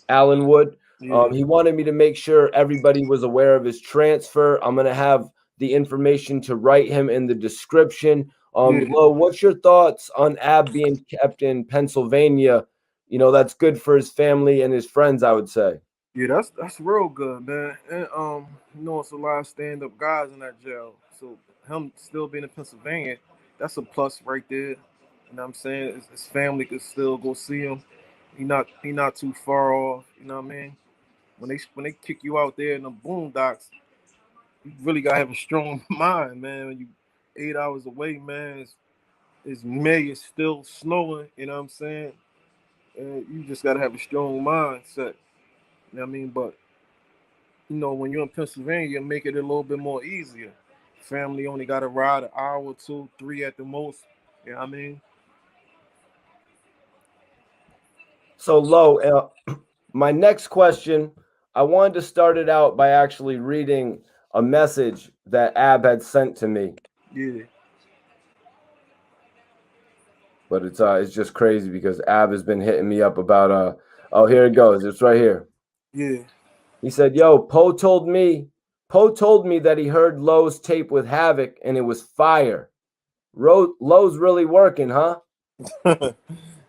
Speaker 2: Allenwood.
Speaker 1: Yeah,
Speaker 2: He wanted me to make sure everybody was aware of his transfer. I'm going to have the information to write him in the description.
Speaker 1: yeah,
Speaker 2: Lo, what's your thoughts on Ab being kept in Pennsylvania? That's good for his family and his friends, I would say.
Speaker 1: yeah. That's real good, man. And it's a lot of stand up guys in that jail. So him still being in Pennsylvania, that's a plus right there. You know what I'm saying? His family could still go see him. He not too far off. You know what I mean? When they kick you out there in the boondocks, you really gotta have a strong mind, man. When you 8 hours away, man, it's May, it's still snowing. You know what I'm saying? And you just gotta have a strong mindset. You know what I mean? But when you're in Pennsylvania, make it a little bit more easier. Family only got to ride an hour, 2, 3 at the most. You know what I mean?
Speaker 2: So, Lo, my next question, I wanted to start it out by actually reading a message that Ab had sent to me.
Speaker 1: Yeah.
Speaker 2: But it's just crazy because Ab has been hitting me up about oh, here it goes. It's right here.
Speaker 1: Yeah.
Speaker 2: He said, "Yo, Poe told me that he heard Lowe's tape with Havoc and it was fire. Lowe's really working, huh?"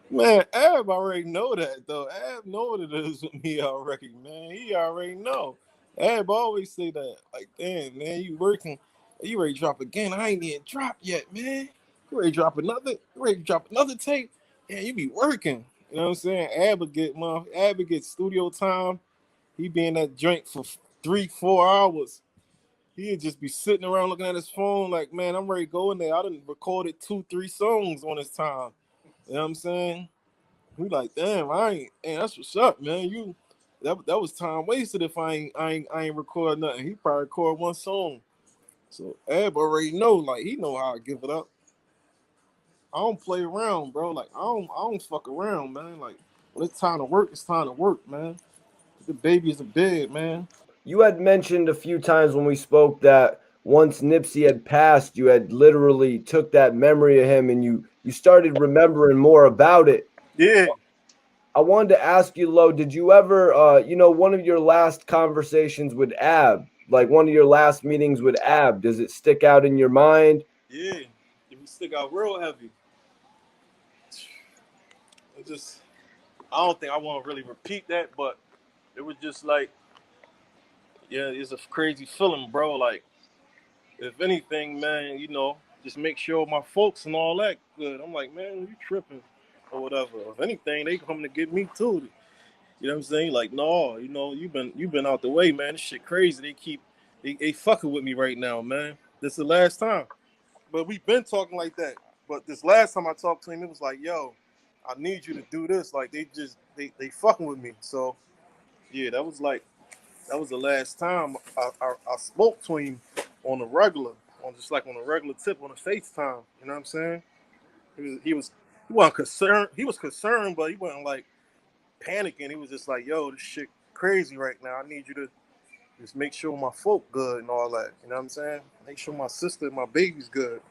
Speaker 1: Man, Ab already know that though. Ab know what it is with me already, man. He already know. Ab always say that. Like, damn, man, you working. You ready to drop again. I ain't even dropped yet, man. You ready to drop another? You ready to drop another tape? Yeah, you be working. You know what I'm saying? Ab would get studio time. He be in that joint for 3-4 hours. He'd just be sitting around looking at his phone like, man, I'm ready to go in there. I done recorded 2-3 songs on his time. You know what I'm saying? We like, damn, that's what's up, man. That was time wasted if I ain't record nothing. He probably record one song. So Ab already know, like he know how to give it up. I don't play around, bro. Like I don't fuck around, man. Like when it's time to work, it's time to work, man. The baby is a bed, man.
Speaker 2: You had mentioned a few times when we spoke that once Nipsey had passed, you had literally took that memory of him and you started remembering more about it.
Speaker 1: Yeah.
Speaker 2: I wanted to ask you, Lo, did you ever, one of your last conversations with Ab, like one of your last meetings with Ab, does it stick out in your mind?
Speaker 1: Yeah. If you stick out real heavy. I don't think I want to really repeat that, but it was just like, yeah, it's a crazy feeling, bro. Like, if anything, man, just make sure my folks and all that good. I'm like, man, you tripping or whatever. If anything, they coming to get me too. You know what I'm saying? Like, no, you've been out the way, man. This shit crazy. They fucking with me right now, man. This is the last time. But we've been talking like that. But this last time I talked to him, it was like, yo, I need you to do this. Like they fucking with me. So yeah, that was the last time I spoke to him on the regular, on a regular tip on a FaceTime. You know what I'm saying? He wasn't concerned. He was concerned, but he wasn't like panicking. He was just like, yo, this shit crazy right now. I need you to just make sure my folk good and all that. You know what I'm saying? Make sure my sister and my baby's good.